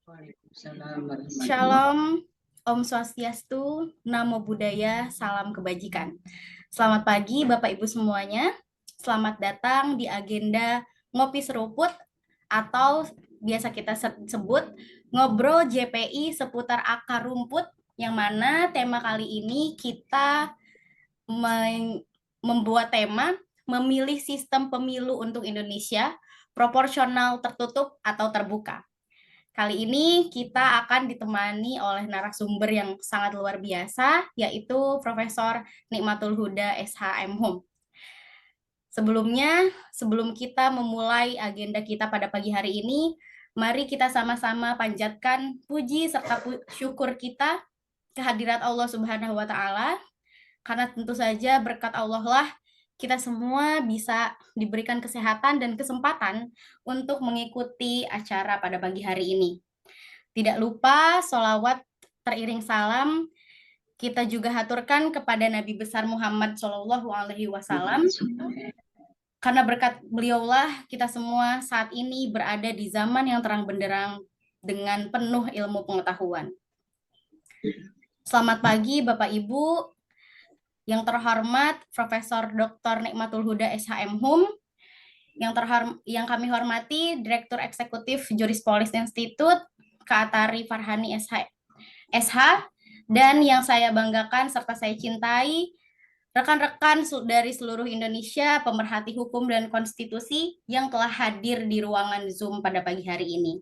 Waalaikumsalam warahmatullahi. Shalom, Om Swastiastu, Namo Buddhaya, Salam Kebajikan. Selamat pagi Bapak Ibu semuanya. Selamat datang di agenda Ngopi Seruput atau biasa kita sebut Ngobrol JPI seputar akar rumput, yang mana tema kali ini kita membuat tema memilih sistem pemilu untuk Indonesia, proporsional, tertutup, atau terbuka. Kali ini kita akan ditemani oleh narasumber yang sangat luar biasa, yaitu Profesor Nikmatul Huda SH.M.Hum. Sebelum kita memulai agenda kita pada pagi hari ini, mari kita sama-sama panjatkan puji serta syukur kita kehadirat Allah Subhanahu wa Ta'ala, karena tentu saja berkat Allah lah kita semua bisa diberikan kesehatan dan kesempatan untuk mengikuti acara pada pagi hari ini. Tidak lupa sholawat teriring salam kita juga haturkan kepada Nabi besar Muhammad Shallallahu Alaihi Wasallam, karena berkat beliaulah kita semua saat ini berada di zaman yang terang benderang dengan penuh ilmu pengetahuan. Selamat pagi Bapak Ibu, yang terhormat Profesor Dr. Nikmatul Huda SH.M.Hum, yang kami hormati Direktur Eksekutif Jurispolis Institute Kak Atari Farhani SH, dan yang saya banggakan serta saya cintai, rekan-rekan dari seluruh Indonesia, pemerhati hukum dan konstitusi yang telah hadir di ruangan Zoom pada pagi hari ini.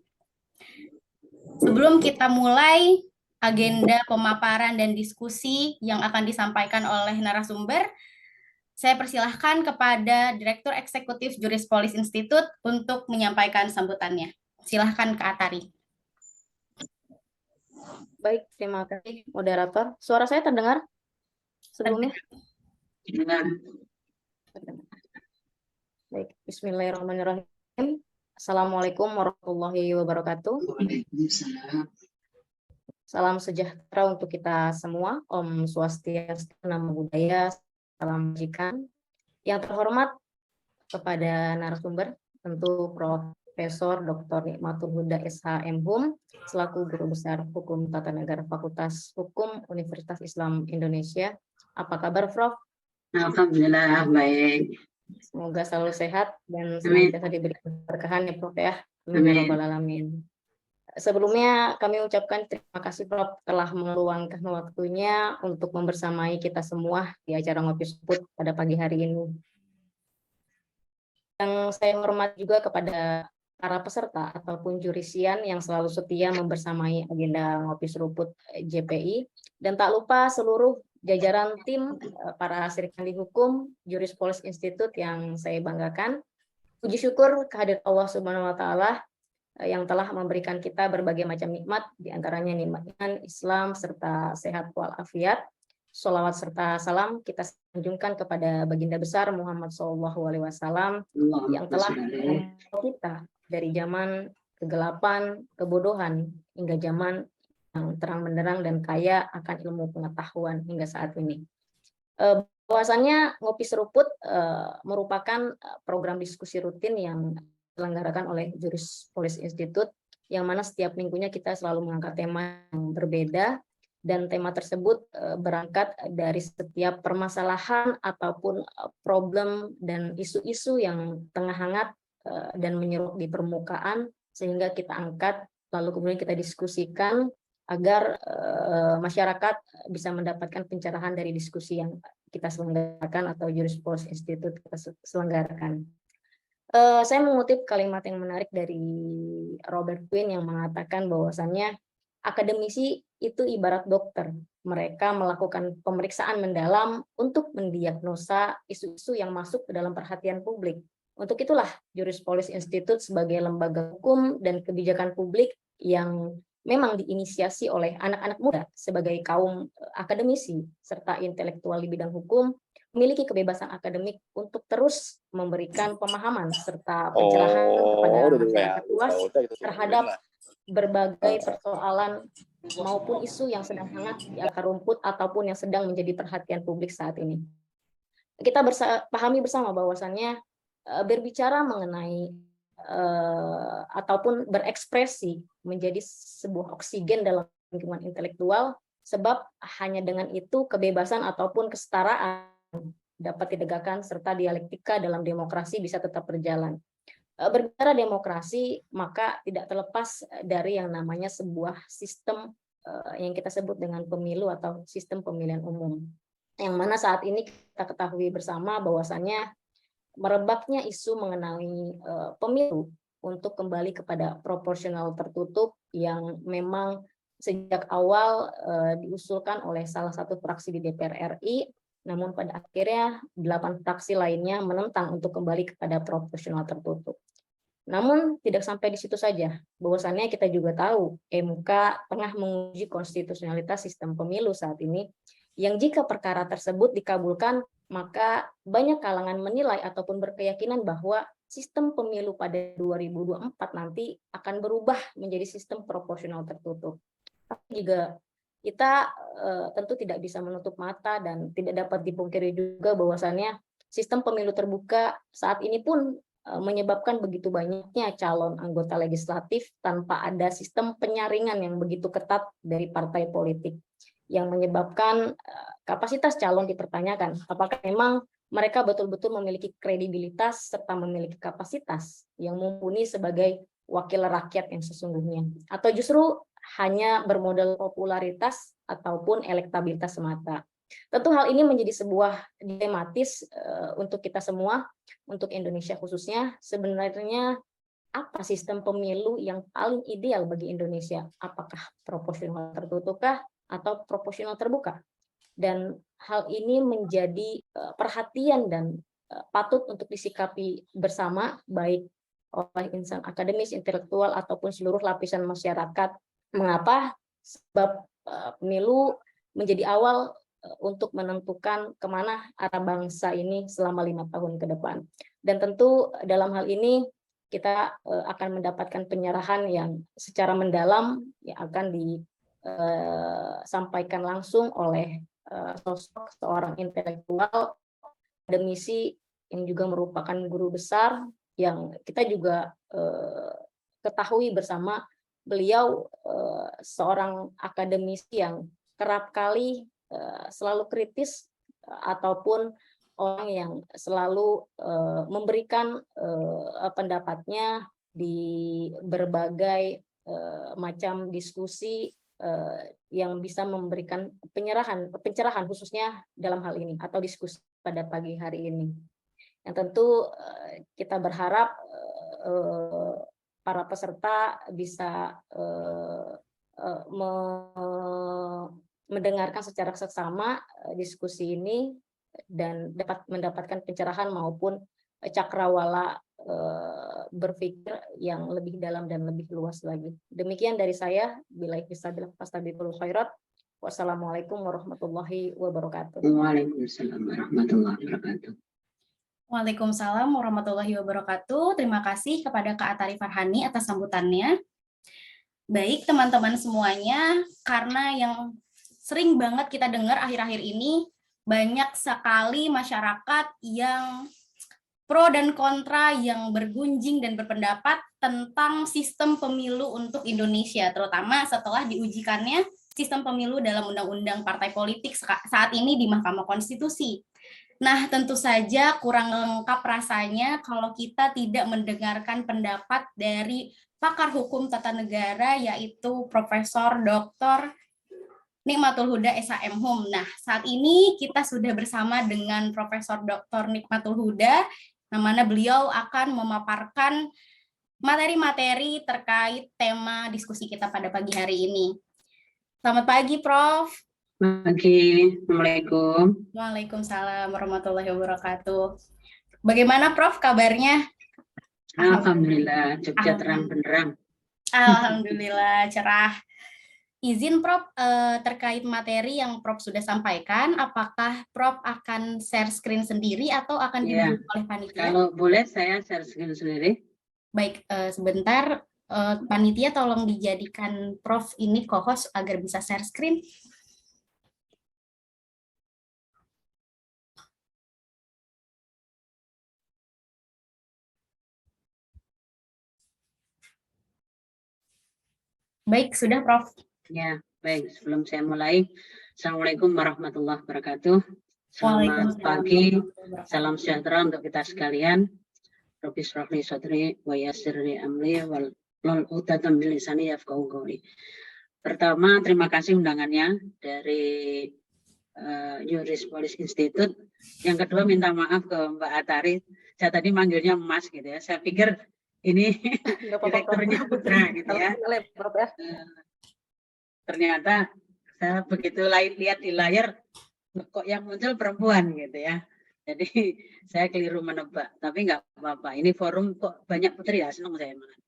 Sebelum kita mulai agenda pemaparan dan diskusi yang akan disampaikan oleh narasumber, saya persilahkan kepada Direktur Eksekutif Jurispolis Institute untuk menyampaikan sambutannya. Silahkan Kak Atari. Baik, terima kasih moderator. Suara saya terdengar sebelumnya? Terdengar. Baik, bismillahirrahmanirrahim. Assalamualaikum warahmatullahi wabarakatuh. Waalaikumsalam. Salam sejahtera untuk kita semua. Om Swastiastu, Namo Buddhaya, salam kebajikan. Yang terhormat kepada narasumber, tentu Profesor Dr. Nikmatul Huda SH.M.Hum, selaku Guru Besar Hukum Tata Negara Fakultas Hukum Universitas Islam Indonesia. Apa kabar, Prof? Alhamdulillah baik. Semoga selalu sehat dan senantiasa diberi keberkahan ya, Prof ya. Amin ya rabbal alamin. Sebelumnya kami ucapkan terima kasih Prof telah meluangkan waktunya untuk membersamai kita semua di acara Ngopi Seruput pada pagi hari ini. Yang saya hormati juga kepada para peserta ataupun jurisian yang selalu setia membersamai agenda Ngopi Seruput JPI, dan tak lupa seluruh jajaran tim para serikandi hukum Jurispolis Institute yang saya banggakan. Puji syukur kehadirat Allah Subhanahu wa Ta'ala yang telah memberikan kita berbagai macam nikmat, diantaranya nikmat iman, Islam, serta sehat walafiat. Sholawat serta salam kita sanjungkan kepada baginda besar Muhammad SAW yang telah membawa kita dari zaman kegelapan, kebodohan, hingga zaman yang terang benderang dan kaya akan ilmu pengetahuan hingga saat ini. Bahwasannya Ngopi Seruput merupakan program diskusi rutin yang diselenggarakan oleh Jurispolis Institute, yang mana setiap minggunya kita selalu mengangkat tema yang berbeda, dan tema tersebut berangkat dari setiap permasalahan ataupun problem dan isu-isu yang tengah hangat dan menyerok di permukaan, sehingga kita angkat lalu kemudian kita diskusikan agar masyarakat bisa mendapatkan pencerahan dari diskusi yang kita selenggarakan atau Jurispolis Institute kita selenggarakan. Saya mengutip kalimat yang menarik dari Robert Quinn yang mengatakan bahwasannya akademisi itu ibarat dokter. Mereka melakukan pemeriksaan mendalam untuk mendiagnosa isu-isu yang masuk ke dalam perhatian publik. Untuk itulah Jurispolis Institute sebagai lembaga hukum dan kebijakan publik yang memang diinisiasi oleh anak-anak muda sebagai kaum akademisi serta intelektual di bidang hukum, memiliki kebebasan akademik untuk terus memberikan pemahaman serta pencerahan kepada masyarakat luas terhadap berbagai persoalan maupun isu yang sedang hangat di akar rumput ataupun yang sedang menjadi perhatian publik saat ini. Kita pahami bersama bahwasannya berbicara mengenai ataupun berekspresi menjadi sebuah oksigen dalam lingkungan intelektual, sebab hanya dengan itu kebebasan ataupun kesetaraan dapat ditegakkan serta dialektika dalam demokrasi bisa tetap berjalan. Berbicara demokrasi, maka tidak terlepas dari yang namanya sebuah sistem yang kita sebut dengan pemilu atau sistem pemilihan umum. Yang mana saat ini kita ketahui bersama bahwasannya merebaknya isu mengenai pemilu untuk kembali kepada proporsional tertutup yang memang sejak awal diusulkan oleh salah satu fraksi di DPR RI, namun pada akhirnya 8 fraksi lainnya menentang untuk kembali kepada proporsional tertutup. Namun tidak sampai di situ saja, bahwasannya kita juga tahu MK tengah menguji konstitusionalitas sistem pemilu saat ini, yang jika perkara tersebut dikabulkan, maka banyak kalangan menilai ataupun berkeyakinan bahwa sistem pemilu pada 2024 nanti akan berubah menjadi sistem proporsional tertutup. Tapi juga kita tentu tidak bisa menutup mata dan tidak dapat dipungkiri juga bahwasannya sistem pemilu terbuka saat ini pun menyebabkan begitu banyaknya calon anggota legislatif tanpa ada sistem penyaringan yang begitu ketat dari partai politik, yang menyebabkan kapasitas calon dipertanyakan. Apakah memang mereka betul-betul memiliki kredibilitas serta memiliki kapasitas yang mumpuni sebagai wakil rakyat yang sesungguhnya, atau justru hanya bermodal popularitas ataupun elektabilitas semata. Tentu hal ini menjadi sebuah dilematis untuk kita semua, untuk Indonesia khususnya. Sebenarnya apa sistem pemilu yang paling ideal bagi Indonesia? Apakah proporsional tertutup atau proporsional terbuka? Dan hal ini menjadi perhatian dan patut untuk disikapi bersama, baik oleh insan akademis, intelektual, ataupun seluruh lapisan masyarakat. Mengapa? Sebab pemilu menjadi awal untuk menentukan kemana arah bangsa ini selama 5 tahun ke depan. Dan tentu dalam hal ini kita akan mendapatkan penyerahan yang secara mendalam yang akan disampaikan langsung oleh sosok seorang intelektual, akademisi yang juga merupakan guru besar, yang kita juga ketahui bersama beliau seorang akademisi yang kerap kali selalu kritis ataupun orang yang selalu memberikan pendapatnya di berbagai macam diskusi yang bisa memberikan pencerahan khususnya dalam hal ini atau diskusi pada pagi hari ini. Yang tentu kita berharap para peserta bisa mendengarkan secara seksama diskusi ini dan dapat mendapatkan pencerahan maupun cakrawala berpikir yang lebih dalam dan lebih luas lagi. Demikian dari saya. Billahi taufiq fastabiqul khairat. Wassalamualaikum warahmatullahi wabarakatuh. Waalaikumsalam warahmatullahi wabarakatuh. Waalaikumsalam warahmatullahi wabarakatuh. Terima kasih kepada Kak Atari Farhani atas sambutannya. Baik teman-teman semuanya, karena yang sering banget kita dengar akhir-akhir ini, banyak sekali masyarakat yang pro dan kontra yang bergunjing dan berpendapat tentang sistem pemilu untuk Indonesia, terutama setelah diujikannya sistem pemilu dalam undang-undang partai politik saat ini di Mahkamah Konstitusi. Nah, tentu saja kurang lengkap rasanya kalau kita tidak mendengarkan pendapat dari pakar hukum tata negara, yaitu Profesor Dr. Nikmatul Huda SHM Hum. Nah, saat ini kita sudah bersama dengan Profesor Dr. Nikmatul Huda, yang mana beliau akan memaparkan materi-materi terkait tema diskusi kita pada pagi hari ini. Selamat pagi, Prof. Pagi, Assalamualaikum. Waalaikumsalam warahmatullahi wabarakatuh. Bagaimana, Prof, kabarnya? Alhamdulillah, Jogja terang benderang. Alhamdulillah, cerah. Izin Prof, terkait materi yang Prof sudah sampaikan, apakah Prof akan share screen sendiri atau akan dibantu oleh panitia? Kalau boleh saya share screen sendiri. Baik, sebentar. Panitia tolong dijadikan Prof ini co-host agar bisa share screen. Baik, sudah Prof. Ya, baik. Sebelum saya mulai, Assalamualaikum warahmatullahi wabarakatuh. Selamat pagi, salam sejahtera untuk kita sekalian. Rabbi shrah li sadri wa yassir li amri wal uqdatam min lisani yafqahu qawli. Pertama, terima kasih undangannya dari Juris Police Institute. Yang kedua, minta maaf ke Mbak Atari. Saya tadi manggilnya Mas gitu ya. Saya pikir ini direkturnya Putra gitu ya. Ternyata saya begitu lihat di layar kok yang muncul perempuan gitu ya. Jadi saya keliru menebak, tapi nggak apa-apa. Ini forum kok banyak putri ya, senang saya malah.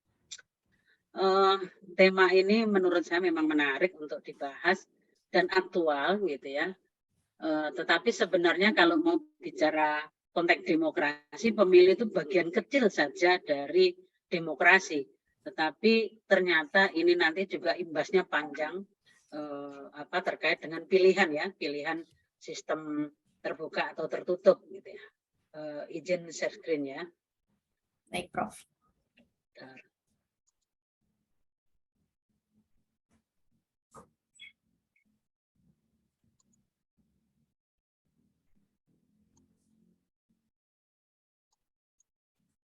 Tema ini menurut saya memang menarik untuk dibahas dan aktual gitu ya. Tetapi sebenarnya kalau mau bicara konteks demokrasi, pemilih itu bagian kecil saja dari demokrasi. Tetapi ternyata ini nanti juga imbasnya panjang terkait dengan pilihan ya, pilihan sistem terbuka atau tertutup gitu ya. Izin share screen ya. Baik, Prof. Bentar.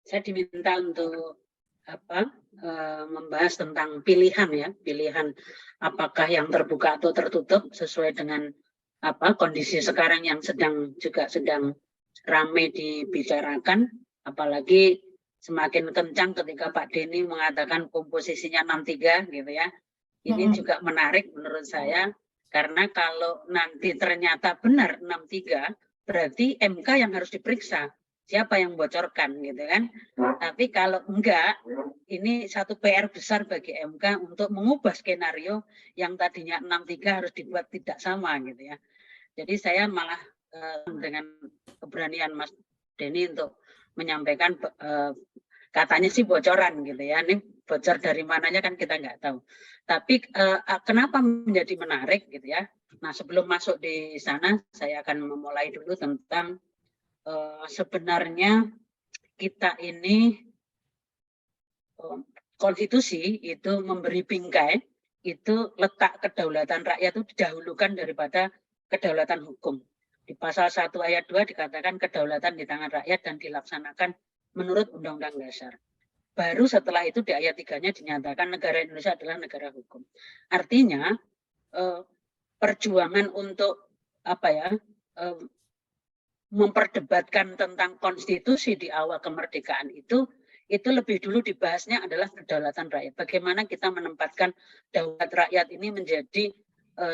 Saya diminta untuk membahas tentang pilihan ya, pilihan apakah yang terbuka atau tertutup sesuai dengan kondisi sekarang yang sedang ramai dibicarakan, apalagi semakin kencang ketika Pak Denny mengatakan komposisinya 63 gitu ya. Ini juga menarik menurut saya, karena kalau nanti ternyata benar 63, berarti MK yang harus diperiksa. Siapa yang bocorkan gitu kan. Tapi kalau enggak, ini satu PR besar bagi MK untuk mengubah skenario yang tadinya 63 harus dibuat tidak sama gitu ya. Jadi saya malah dengan keberanian Mas Denny untuk menyampaikan katanya sih bocoran gitu ya. Ini bocor dari mananya kan kita nggak tahu. Tapi kenapa menjadi menarik gitu ya. Nah, sebelum masuk di sana saya akan memulai dulu tentang sebenarnya kita ini konstitusi itu memberi bingkai, itu letak kedaulatan rakyat itu didahulukan daripada kedaulatan hukum. Di pasal 1 ayat 2 dikatakan kedaulatan di tangan rakyat dan dilaksanakan menurut Undang-Undang Dasar. Baru setelah itu di ayat 3-nya dinyatakan negara Indonesia adalah negara hukum. Artinya perjuangan untuk memperdebatkan tentang konstitusi di awal kemerdekaan itu lebih dulu dibahasnya adalah kedaulatan rakyat. Bagaimana kita menempatkan daulat rakyat ini menjadi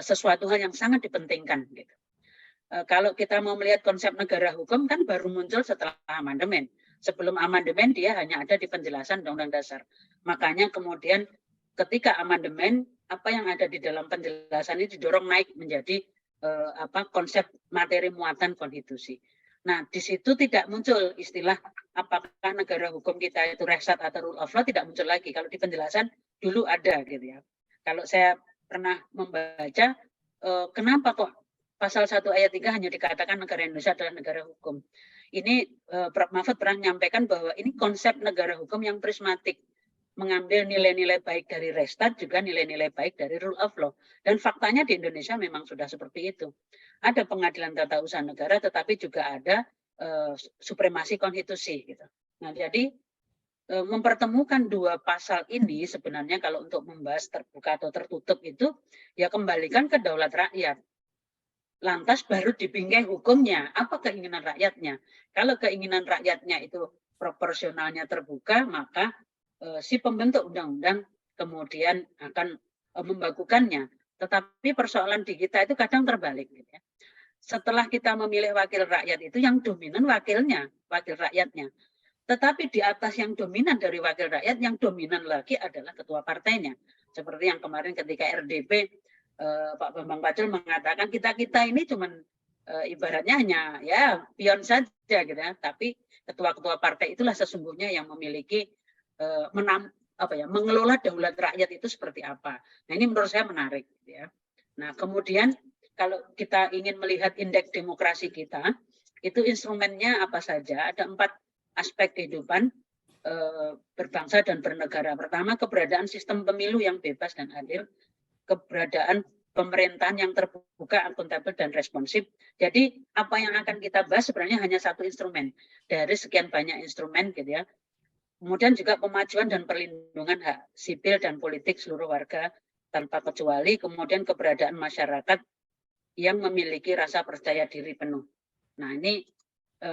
sesuatu hal yang sangat dipentingkan. Gitu. Kalau kita mau melihat konsep negara hukum kan baru muncul setelah amandemen. Sebelum amandemen dia hanya ada di penjelasan Undang-Undang Dasar. Makanya kemudian ketika amandemen, apa yang ada di dalam penjelasan ini didorong naik menjadi konsep materi muatan konstitusi. Nah, di situ tidak muncul istilah apakah negara hukum kita itu resat atau rule of law, tidak muncul lagi. Kalau di penjelasan dulu ada gitu ya. Kalau saya pernah membaca, kenapa kok pasal 1 ayat 3 hanya dikatakan negara Indonesia adalah negara hukum. Ini Prof. Mahfud pernah menyampaikan bahwa ini konsep negara hukum yang prismatik. Mengambil nilai-nilai baik dari restat, juga nilai-nilai baik dari rule of law. Dan faktanya di Indonesia memang sudah seperti itu. Ada pengadilan tata usaha negara, tetapi juga ada supremasi konstitusi. Gitu. Nah, jadi mempertemukan dua pasal ini sebenarnya kalau untuk membahas terbuka atau tertutup itu, ya kembalikan ke daulat rakyat. Lantas baru dibingkai hukumnya, apa keinginan rakyatnya. Kalau keinginan rakyatnya itu proporsionalnya terbuka, maka si pembentuk undang-undang kemudian akan membakukannya. Tetapi persoalan di kita itu kadang terbalik. Gitu ya. Setelah kita memilih wakil rakyat itu yang dominan wakilnya, wakil rakyatnya. Tetapi di atas yang dominan dari wakil rakyat, yang dominan lagi adalah ketua partainya. Seperti yang kemarin ketika RDP, Pak Bambang Pacul mengatakan kita ini cuman ibaratnya hanya ya pion saja gitu ya. Tapi ketua-ketua partai itulah sesungguhnya yang memiliki mengelola daulat rakyat itu seperti apa. Nah, ini menurut saya menarik ya. Nah, kemudian kalau kita ingin melihat indeks demokrasi kita, itu instrumennya apa saja? Ada 4 aspek kehidupan. berbangsa dan bernegara. Pertama, keberadaan sistem pemilu yang bebas dan adil, keberadaan pemerintahan yang terbuka, akuntabel, dan responsif. Jadi apa yang akan kita bahas sebenarnya hanya satu instrumen dari sekian banyak instrumen gitu ya. Kemudian juga pemajuan dan perlindungan hak sipil dan politik seluruh warga tanpa kecuali, kemudian keberadaan masyarakat yang memiliki rasa percaya diri penuh. Nah, ini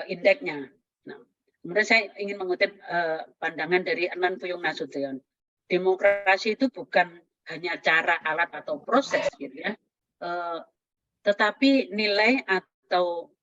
indeksnya. Nah, kemudian saya ingin mengutip pandangan dari Anand Puyung Nasution. Demokrasi itu bukan hanya cara, alat, atau proses, gitu ya, tetapi nilai atau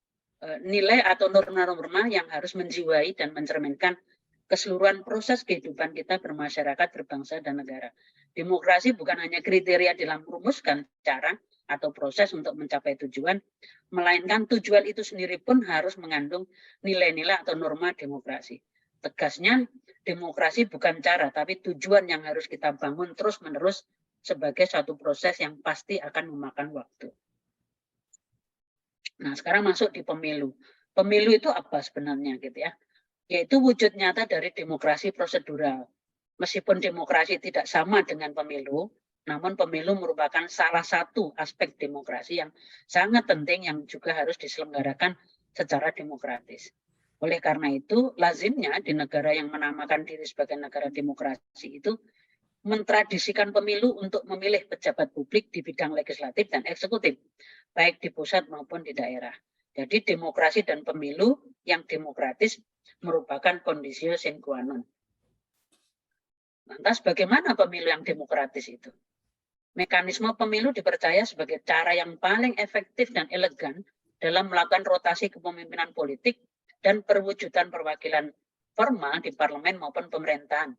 norma-norma yang harus menjiwai dan mencerminkan keseluruhan proses kehidupan kita bermasyarakat, berbangsa, dan negara. Demokrasi bukan hanya kriteria dalam merumuskan cara atau proses untuk mencapai tujuan, melainkan tujuan itu sendiri pun harus mengandung nilai-nilai atau norma demokrasi. Tegasnya, demokrasi bukan cara, tapi tujuan yang harus kita bangun terus-menerus sebagai satu proses yang pasti akan memakan waktu. Nah, sekarang masuk di pemilu. Pemilu itu apa sebenarnya gitu ya? Yaitu wujud nyata dari demokrasi prosedural. Meskipun demokrasi tidak sama dengan pemilu, namun pemilu merupakan salah satu aspek demokrasi yang sangat penting yang juga harus diselenggarakan secara demokratis. Oleh karena itu, lazimnya di negara yang menamakan diri sebagai negara demokrasi itu mentradisikan pemilu untuk memilih pejabat publik di bidang legislatif dan eksekutif, baik di pusat maupun di daerah. Jadi demokrasi dan pemilu yang demokratis merupakan kondisio sine qua non. Lantas bagaimana pemilu yang demokratis itu? Mekanisme pemilu dipercaya sebagai cara yang paling efektif dan elegan dalam melakukan rotasi kepemimpinan politik dan perwujudan perwakilan formal di parlemen maupun pemerintahan.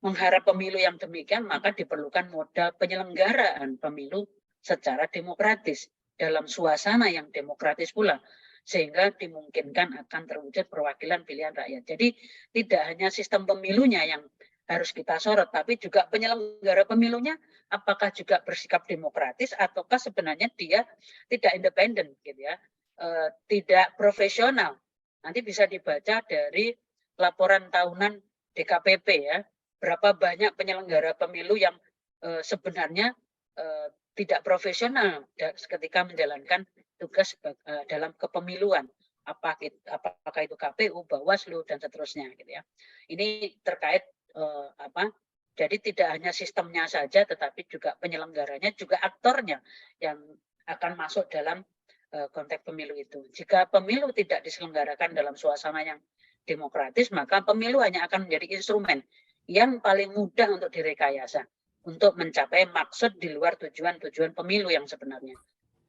Mengharap pemilu yang demikian, maka diperlukan modal penyelenggaraan pemilu secara demokratis dalam suasana yang demokratis pula, sehingga dimungkinkan akan terwujud perwakilan pilihan rakyat. Jadi tidak hanya sistem pemilunya yang harus kita sorot, tapi juga penyelenggara pemilunya apakah juga bersikap demokratis ataukah sebenarnya dia tidak independen gitu ya, tidak profesional. Nanti bisa dibaca dari laporan tahunan DKPP ya, berapa banyak penyelenggara pemilu yang sebenarnya tidak profesional ketika menjalankan tugas dalam kepemiluan. Apakah itu KPU, Bawaslu, dan seterusnya gitu ya. Ini terkait jadi tidak hanya sistemnya saja, tetapi juga penyelenggaranya, juga aktornya yang akan masuk dalam konteks pemilu itu. Jika pemilu tidak diselenggarakan dalam suasana yang demokratis, maka pemilu hanya akan menjadi instrumen yang paling mudah untuk direkayasa, untuk mencapai maksud di luar tujuan-tujuan pemilu yang sebenarnya.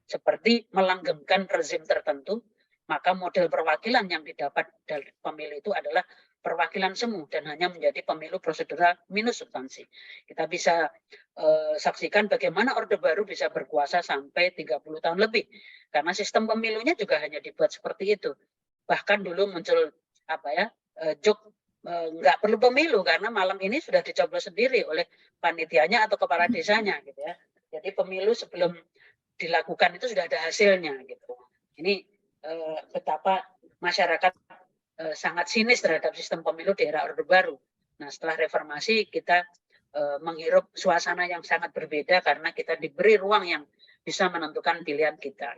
Seperti melanggengkan rezim tertentu, maka model perwakilan yang didapat dari pemilu itu adalah perwakilan semu dan hanya menjadi pemilu prosedural minus substansi. Kita bisa saksikan bagaimana Orde Baru bisa berkuasa sampai 30 tahun lebih. Karena sistem pemilunya juga hanya dibuat seperti itu. Bahkan dulu muncul joke nggak perlu pemilu karena malam ini sudah dicoblos sendiri oleh panitianya atau kepala desanya gitu ya. Jadi pemilu sebelum dilakukan itu sudah ada hasilnya gitu. Ini betapa masyarakat sangat sinis terhadap sistem pemilu di era Orde Baru. Nah, setelah reformasi kita menghirup suasana yang sangat berbeda karena kita diberi ruang yang bisa menentukan pilihan kita.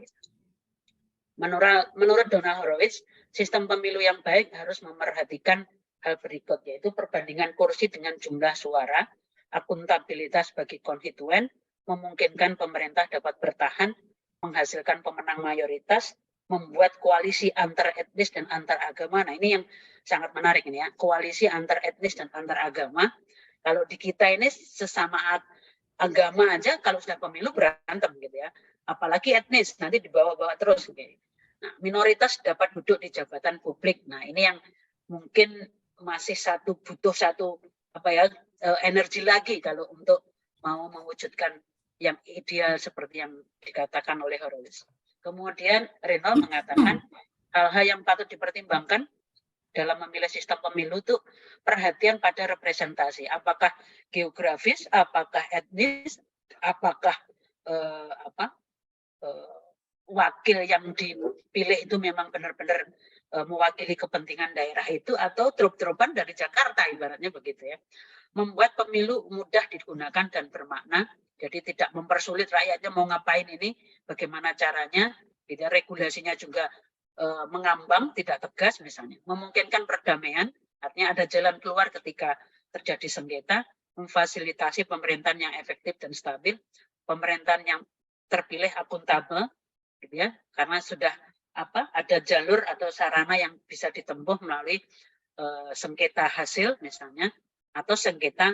Menurut Donald Horowitz, sistem pemilu yang baik harus memerhatikan hal berikut, yaitu perbandingan kursi dengan jumlah suara, akuntabilitas bagi konstituen, memungkinkan pemerintah dapat bertahan, menghasilkan pemenang mayoritas, membuat koalisi antar etnis dan antar agama. Nah, ini yang sangat menarik ini ya, koalisi antar etnis dan antar agama. Kalau di kita ini sesama agama aja kalau sudah pemilu berantem gitu ya. Apalagi etnis nanti dibawa-bawa terus gitu. Nah, minoritas dapat duduk di jabatan publik. Nah, ini yang mungkin masih butuh satu energi lagi kalau untuk mau mewujudkan yang ideal seperti yang dikatakan oleh Horowitz. Kemudian Reynolds mengatakan hal-hal yang patut dipertimbangkan dalam memilih sistem pemilu itu perhatian pada representasi, apakah geografis, apakah etnis, apakah wakil yang dipilih itu memang benar-benar mewakili kepentingan daerah itu, atau trup-trupan dari Jakarta ibaratnya begitu ya. Membuat pemilu mudah digunakan dan bermakna, jadi tidak mempersulit rakyatnya mau ngapain ini, bagaimana caranya, gitu, regulasinya juga mengambang, tidak tegas misalnya, memungkinkan perdamaian, artinya ada jalan keluar ketika terjadi sengketa, memfasilitasi pemerintahan yang efektif dan stabil, pemerintahan yang terpilih akuntabel, gitu ya, karena sudah ada jalur atau sarana yang bisa ditempuh melalui sengketa hasil misalnya, atau sengketa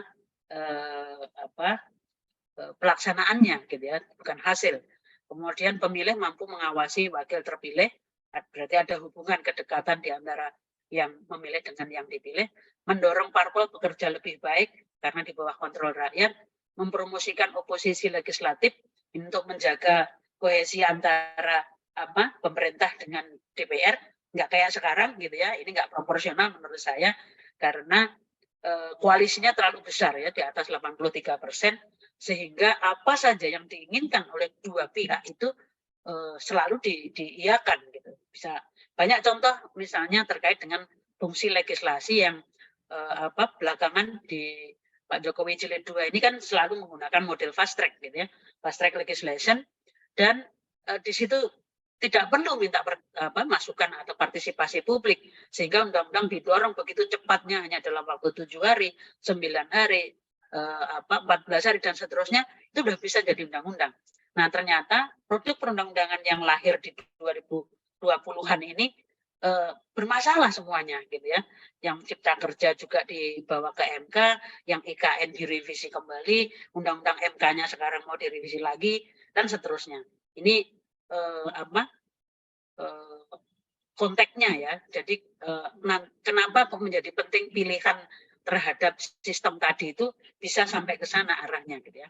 pelaksanaannya, gitu ya, bukan hasil. Kemudian pemilih mampu mengawasi wakil terpilih, berarti ada hubungan kedekatan di antara yang memilih dengan yang dipilih, mendorong parpol bekerja lebih baik karena di bawah kontrol rakyat, mempromosikan oposisi legislatif untuk menjaga kohesi antara pemerintah dengan DPR, nggak kayak sekarang gitu ya, ini nggak proporsional menurut saya, karena koalisinya terlalu besar ya, di atas 83%, sehingga apa saja yang diinginkan oleh dua pihak itu selalu diiyakan gitu. Bisa banyak contoh misalnya terkait dengan fungsi legislasi yang belakangan di Pak Jokowi Jilid 2 ini kan selalu menggunakan model fast track gitu ya, fast track legislation, dan di situ tidak perlu minta masukan atau partisipasi publik, sehingga undang-undang didorong begitu cepatnya hanya dalam waktu 7 hari, 9 hari, 14 hari dan seterusnya, itu sudah bisa jadi undang-undang. Nah, ternyata produk perundang-undangan yang lahir di 2020-an ini bermasalah semuanya gitu ya. Yang Cipta Kerja juga dibawa ke MK, yang IKN direvisi kembali, undang-undang MK-nya sekarang mau direvisi lagi dan seterusnya. Ini konteksnya ya. Jadi kenapa kok menjadi penting pilihan terhadap sistem tadi itu bisa sampai ke sana arahnya gitu ya.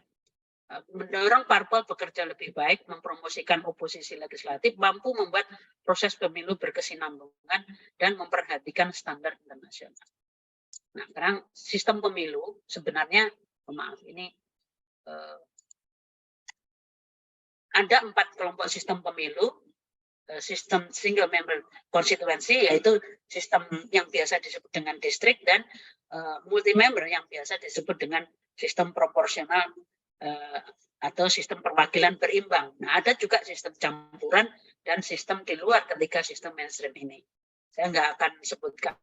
Mendorong parpol bekerja lebih baik, mempromosikan oposisi legislatif, mampu membuat proses pemilu berkesinambungan dan memperhatikan standar internasional. Nah, sekarang sistem pemilu sebenarnya, maaf ini ada 4 kelompok sistem pemilu. Sistem single member constituency, yaitu sistem yang biasa disebut dengan distrik, dan multi member yang biasa disebut dengan sistem proporsional atau sistem perwakilan berimbang. Nah, ada juga sistem campuran dan sistem di luar ketika sistem mainstream ini. Saya nggak akan sebutkan.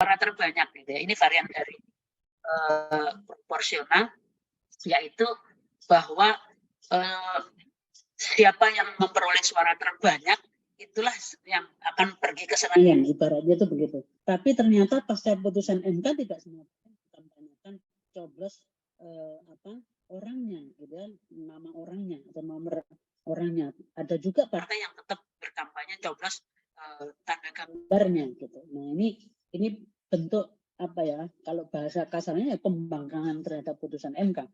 Suara terbanyak gitu ya. Ini varian dari proporsional, yaitu bahwa siapa yang memperoleh suara terbanyak itulah yang akan pergi ke Senayan, ibaratnya itu begitu. Tapi ternyata pasca putusan MK tidak semua kampanyekan coblos orangnya, gitu ya, nama orangnya atau nomor orangnya. Ada juga partai yang tetap berkampanye coblos tanda gambarnya gitu. Nah, ini bentuk kalau bahasa kasarnya pembangkangan terhadap putusan MK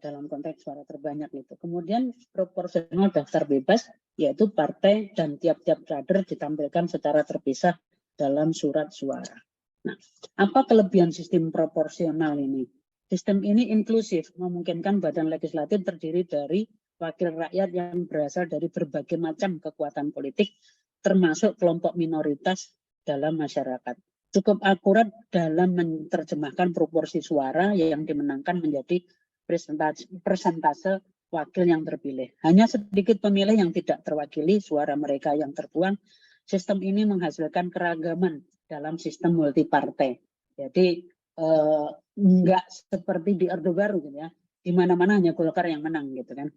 dalam konteks suara terbanyak itu. Kemudian proporsional daftar bebas, yaitu partai dan tiap-tiap kader ditampilkan secara terpisah dalam surat suara. Nah, apa kelebihan sistem proporsional ini? Sistem ini inklusif, memungkinkan badan legislatif terdiri dari wakil rakyat yang berasal dari berbagai macam kekuatan politik, termasuk kelompok minoritas dalam masyarakat. Cukup akurat dalam menerjemahkan proporsi suara yang dimenangkan menjadi persentase wakil yang terpilih. Hanya sedikit pemilih yang tidak terwakili suara mereka yang terbuang. Sistem ini menghasilkan keragaman dalam sistem multipartai. Jadi enggak seperti di Orde Baru gitu ya. Di mana-mana hanya Golkar yang menang gitu kan.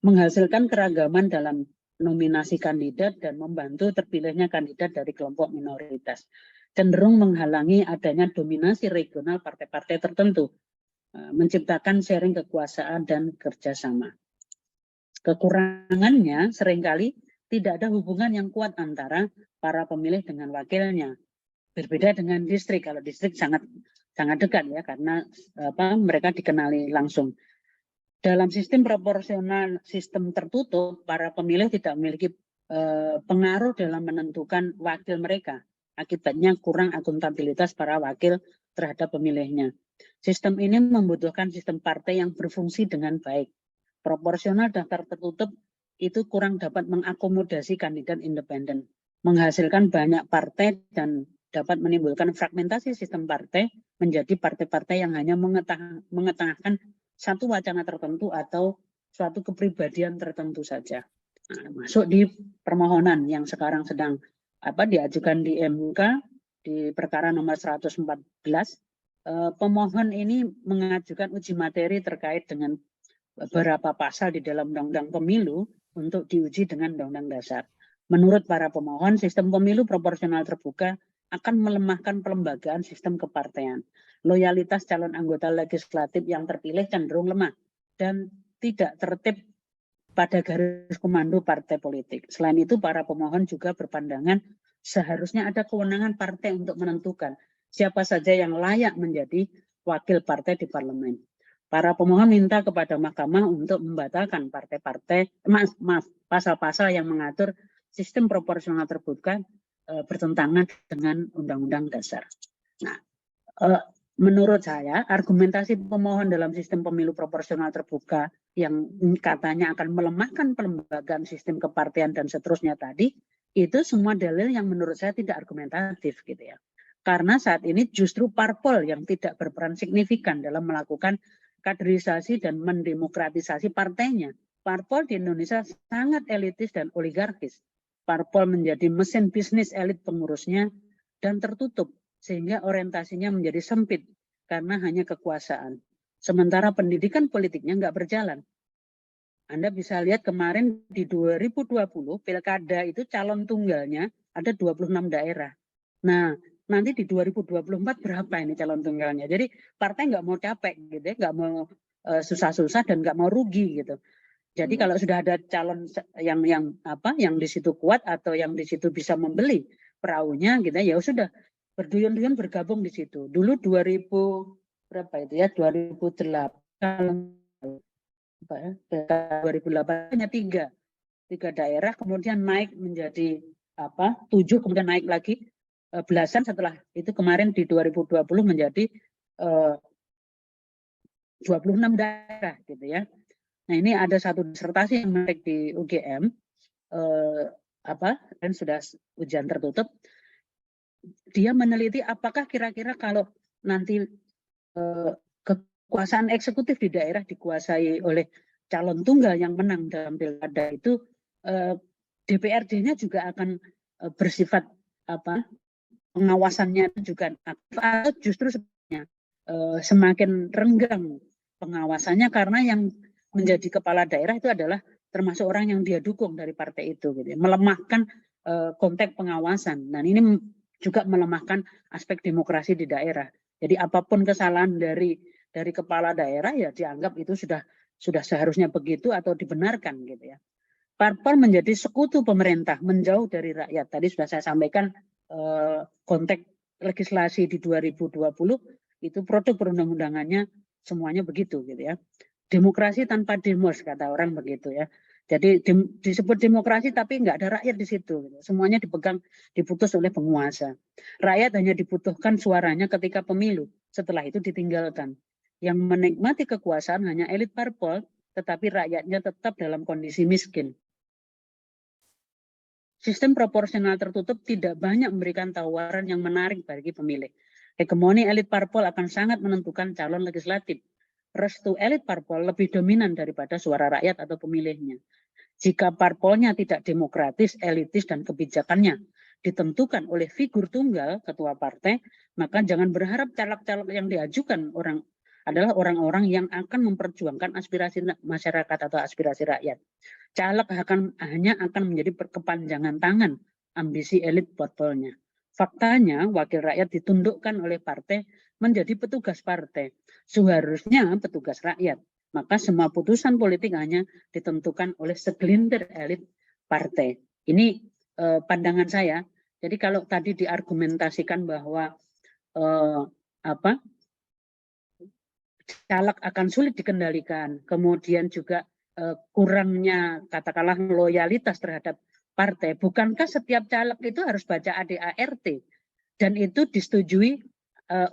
Menghasilkan keragaman dalam nominasi kandidat dan membantu terpilihnya kandidat dari kelompok minoritas. Cenderung menghalangi adanya dominasi regional partai-partai tertentu, menciptakan sharing kekuasaan dan kerjasama. Kekurangannya seringkali tidak ada hubungan yang kuat antara para pemilih dengan wakilnya. Berbeda dengan distrik. Kalau distrik sangat dekat ya, karena mereka dikenali langsung. Dalam sistem proporsional, sistem tertutup, para pemilih tidak memiliki pengaruh dalam menentukan wakil mereka. Akibatnya kurang akuntabilitas para wakil terhadap pemilihnya. Sistem ini membutuhkan sistem partai yang berfungsi dengan baik. Proporsional daftar tertutup itu kurang dapat mengakomodasi kandidat independen, menghasilkan banyak partai dan dapat menimbulkan fragmentasi sistem partai menjadi partai-partai yang hanya mengetengahkan satu wacana tertentu atau suatu kepribadian tertentu saja. Nah, masuk di permohonan yang sekarang sedang diajukan di MK di perkara nomor 114. Pemohon ini mengajukan uji materi terkait dengan beberapa pasal di dalam Undang-Undang Pemilu untuk diuji dengan Undang-Undang Dasar. Menurut para pemohon, sistem pemilu proporsional terbuka akan melemahkan pelembagaan sistem kepartean. Loyalitas calon anggota legislatif yang terpilih cenderung lemah dan tidak tertib pada garis komando partai politik. Selain itu, para pemohon juga berpandangan seharusnya ada kewenangan partai untuk menentukan siapa saja yang layak menjadi wakil partai di parlemen. Para pemohon minta kepada Mahkamah untuk membatalkan pasal-pasal yang mengatur sistem proporsional terbuka bertentangan dengan Undang-Undang Dasar. Nah, menurut saya argumentasi pemohon dalam sistem pemilu proporsional terbuka yang katanya akan melemahkan pelembagaan sistem kepartean dan seterusnya tadi, itu semua dalil yang menurut saya tidak argumentatif gitu ya. Karena saat ini justru parpol yang tidak berperan signifikan dalam melakukan kaderisasi dan mendemokratisasi partainya. Parpol di Indonesia sangat elitis dan oligarkis. Parpol menjadi mesin bisnis elit pengurusnya dan tertutup, sehingga orientasinya menjadi sempit karena hanya kekuasaan. Sementara pendidikan politiknya nggak berjalan. Anda bisa lihat kemarin di 2020 pilkada itu calon tunggalnya ada 26 daerah. Nah, nanti di 2024 berapa ini calon tunggalnya? Jadi partai nggak mau capek gitu ya, nggak mau susah-susah dan nggak mau rugi gitu. Jadi kalau sudah ada calon yang di situ kuat atau yang di situ bisa membeli perahunya gitu ya sudah berduyun-duyun bergabung di situ. Dulu 2008 hanya tiga daerah, kemudian naik menjadi 7, kemudian naik lagi belasan, setelah itu kemarin di 2020 menjadi 26 daerah gitu ya. Nah, ini ada satu disertasi yang menarik di UGM dan sudah ujian tertutup. Dia meneliti apakah kira-kira kalau nanti kekuasaan eksekutif di daerah dikuasai oleh calon tunggal yang menang dalam pilkada itu, DPRD-nya juga akan bersifat pengawasannya juga aktif, atau justru sebenarnya semakin renggang pengawasannya karena yang menjadi kepala daerah itu adalah termasuk orang yang dia dukung dari partai itu, gitu ya. Melemahkan konteks pengawasan. Dan ini juga melemahkan aspek demokrasi di daerah. Jadi apapun kesalahan dari kepala daerah ya dianggap itu sudah seharusnya begitu atau dibenarkan gitu ya. Parpol menjadi sekutu pemerintah, menjauh dari rakyat. Tadi sudah saya sampaikan konteks legislasi di 2020 itu produk perundang-undangannya semuanya begitu gitu ya. Demokrasi tanpa demos, kata orang begitu ya. Jadi disebut demokrasi tapi nggak ada rakyat di situ. Gitu. Semuanya diputus oleh penguasa. Rakyat hanya dibutuhkan suaranya ketika pemilu. Setelah itu ditinggalkan. Yang menikmati kekuasaan hanya elit parpol, tetapi rakyatnya tetap dalam kondisi miskin. Sistem proporsional tertutup tidak banyak memberikan tawaran yang menarik bagi pemilih. Hegemoni elit parpol akan sangat menentukan calon legislatif. Restu elit parpol lebih dominan daripada suara rakyat atau pemilihnya. Jika parpolnya tidak demokratis, elitis, dan kebijakannya ditentukan oleh figur tunggal ketua partai, maka jangan berharap caleg-caleg yang diajukan adalah orang-orang yang akan memperjuangkan aspirasi masyarakat atau aspirasi rakyat. Caleg hanya akan menjadi kepanjangan tangan ambisi elit parpolnya. Faktanya, wakil rakyat ditundukkan oleh partai menjadi petugas partai. Seharusnya petugas rakyat. Maka semua putusan politik hanya ditentukan oleh segelintir elit partai. Ini pandangan saya. Jadi kalau tadi diargumentasikan bahwa caleg akan sulit dikendalikan, kemudian juga kurangnya katakanlah loyalitas terhadap partai. Bukankah setiap caleg itu harus baca ADART dan itu disetujui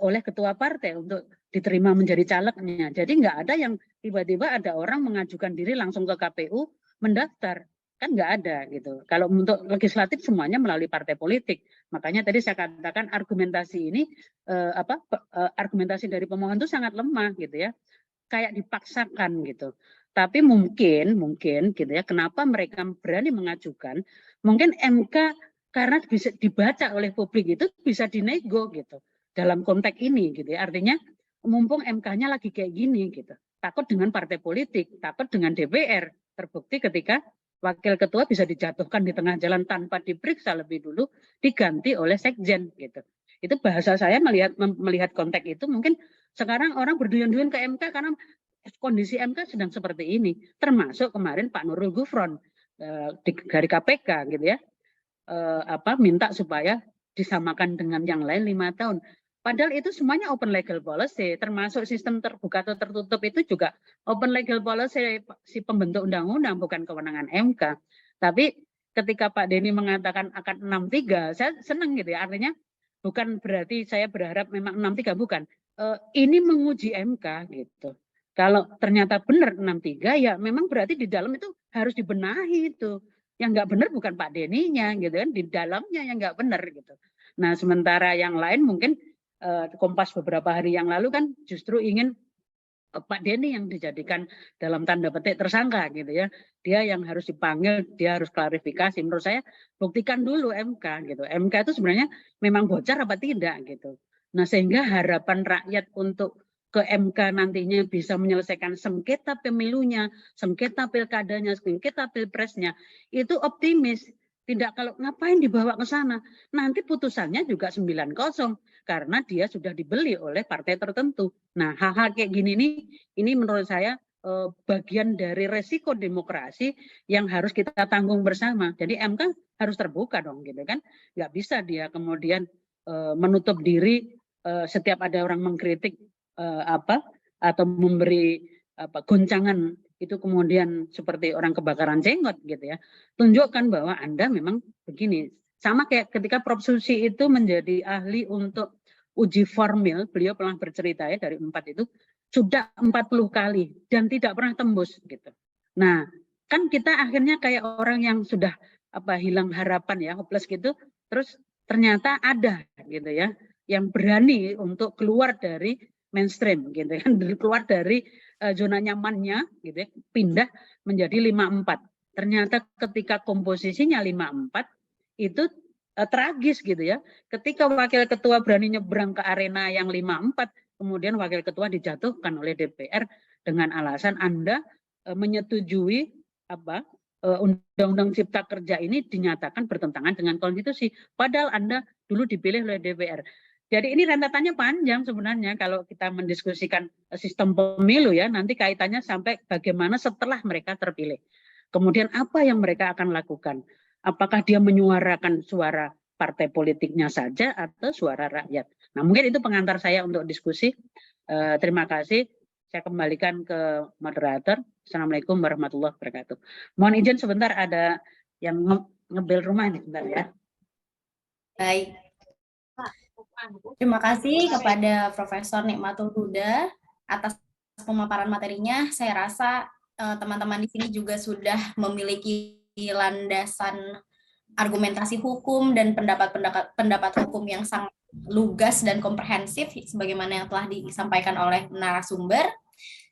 oleh ketua partai untuk diterima menjadi calegnya. Jadi nggak ada yang tiba-tiba ada orang mengajukan diri langsung ke KPU mendaftar, kan nggak ada gitu. Kalau untuk legislatif semuanya melalui partai politik. Makanya tadi saya katakan argumentasi ini argumentasi dari pemohon itu sangat lemah gitu ya, kayak dipaksakan gitu. Tapi mungkin gitu ya, kenapa mereka berani mengajukan? Mungkin MK karena bisa dibaca oleh publik itu bisa dinego gitu dalam konteks ini gitu ya. Artinya mumpung MK-nya lagi kayak gini gitu. Takut dengan partai politik, takut dengan DPR. Terbukti ketika wakil ketua bisa dijatuhkan di tengah jalan tanpa diperiksa lebih dulu, diganti oleh sekjen gitu. Itu bahasa saya melihat konteks itu, mungkin sekarang orang berduyun-duyun ke MK karena kondisi MK sedang seperti ini. Termasuk kemarin Pak Nurul Gufron dari KPK gitu ya, minta supaya disamakan dengan yang lain 5 tahun. Padahal itu semuanya open legal policy, termasuk sistem terbuka atau tertutup itu juga open legal policy si pembentuk undang-undang, bukan kewenangan MK. Tapi ketika Pak Denny mengatakan akan 6-3, saya senang gitu ya. Artinya bukan berarti saya berharap memang 6-3, bukan. Ini menguji MK gitu. Kalau ternyata benar 6-3, ya memang berarti di dalam itu harus dibenahi itu. Yang nggak benar bukan Pak Denny-nya gitu kan, di dalamnya yang nggak benar gitu. Nah sementara yang lain mungkin Kompas beberapa hari yang lalu kan justru ingin Pak Denny yang dijadikan dalam tanda petik tersangka gitu ya. Dia yang harus dipanggil, dia harus klarifikasi. Menurut saya buktikan dulu MK gitu. MK itu sebenarnya memang bocor apa tidak gitu. Nah sehingga harapan rakyat untuk ke MK nantinya bisa menyelesaikan sengketa pemilunya, sengketa pilkadanya, sengketa pilpresnya, itu optimis. Tidak kalau ngapain dibawa ke sana. Nanti putusannya juga 9-0 karena dia sudah dibeli oleh partai tertentu. Nah, hal-hal kayak gini nih, ini menurut saya bagian dari resiko demokrasi yang harus kita tanggung bersama. Jadi MK harus terbuka dong, gitu kan? Nggak bisa dia kemudian menutup diri setiap ada orang mengkritik atau memberi goncangan itu kemudian seperti orang kebakaran jenggot gitu ya. Tunjukkan bahwa Anda memang begini. Sama kayak ketika Prof. Susi itu menjadi ahli untuk uji formil, beliau pernah bercerita ya dari 4 itu sudah 40 kali dan tidak pernah tembus gitu. Nah, kan kita akhirnya kayak orang yang sudah hilang harapan ya, hopeless gitu, terus ternyata ada gitu ya yang berani untuk keluar dari mainstream gitu kan, keluar dari zona nyamannya gitu ya, pindah menjadi 5-4. Ternyata ketika komposisinya 5-4 itu tragis gitu ya. Ketika wakil ketua berani nyebrang ke arena yang 5-4, kemudian wakil ketua dijatuhkan oleh DPR dengan alasan Anda menyetujui Undang-Undang Cipta Kerja ini dinyatakan bertentangan dengan konstitusi. Padahal Anda dulu dipilih oleh DPR. Jadi ini rentetannya panjang sebenarnya kalau kita mendiskusikan sistem pemilu ya, nanti kaitannya sampai bagaimana setelah mereka terpilih. Kemudian apa yang mereka akan lakukan? Apakah dia menyuarakan suara partai politiknya saja atau suara rakyat? Nah mungkin itu pengantar saya untuk diskusi. Terima kasih. Saya kembalikan ke moderator. Assalamualaikum warahmatullahi wabarakatuh. Mohon izin sebentar ada yang ngebel rumah ini sebentar ya. Baik. Terima kasih kepada Profesor Nikmatul Huda atas pemaparan materinya. Saya rasa teman-teman di sini juga sudah memiliki landasan argumentasi hukum dan pendapat hukum yang sangat lugas dan komprehensif sebagaimana yang telah disampaikan oleh narasumber.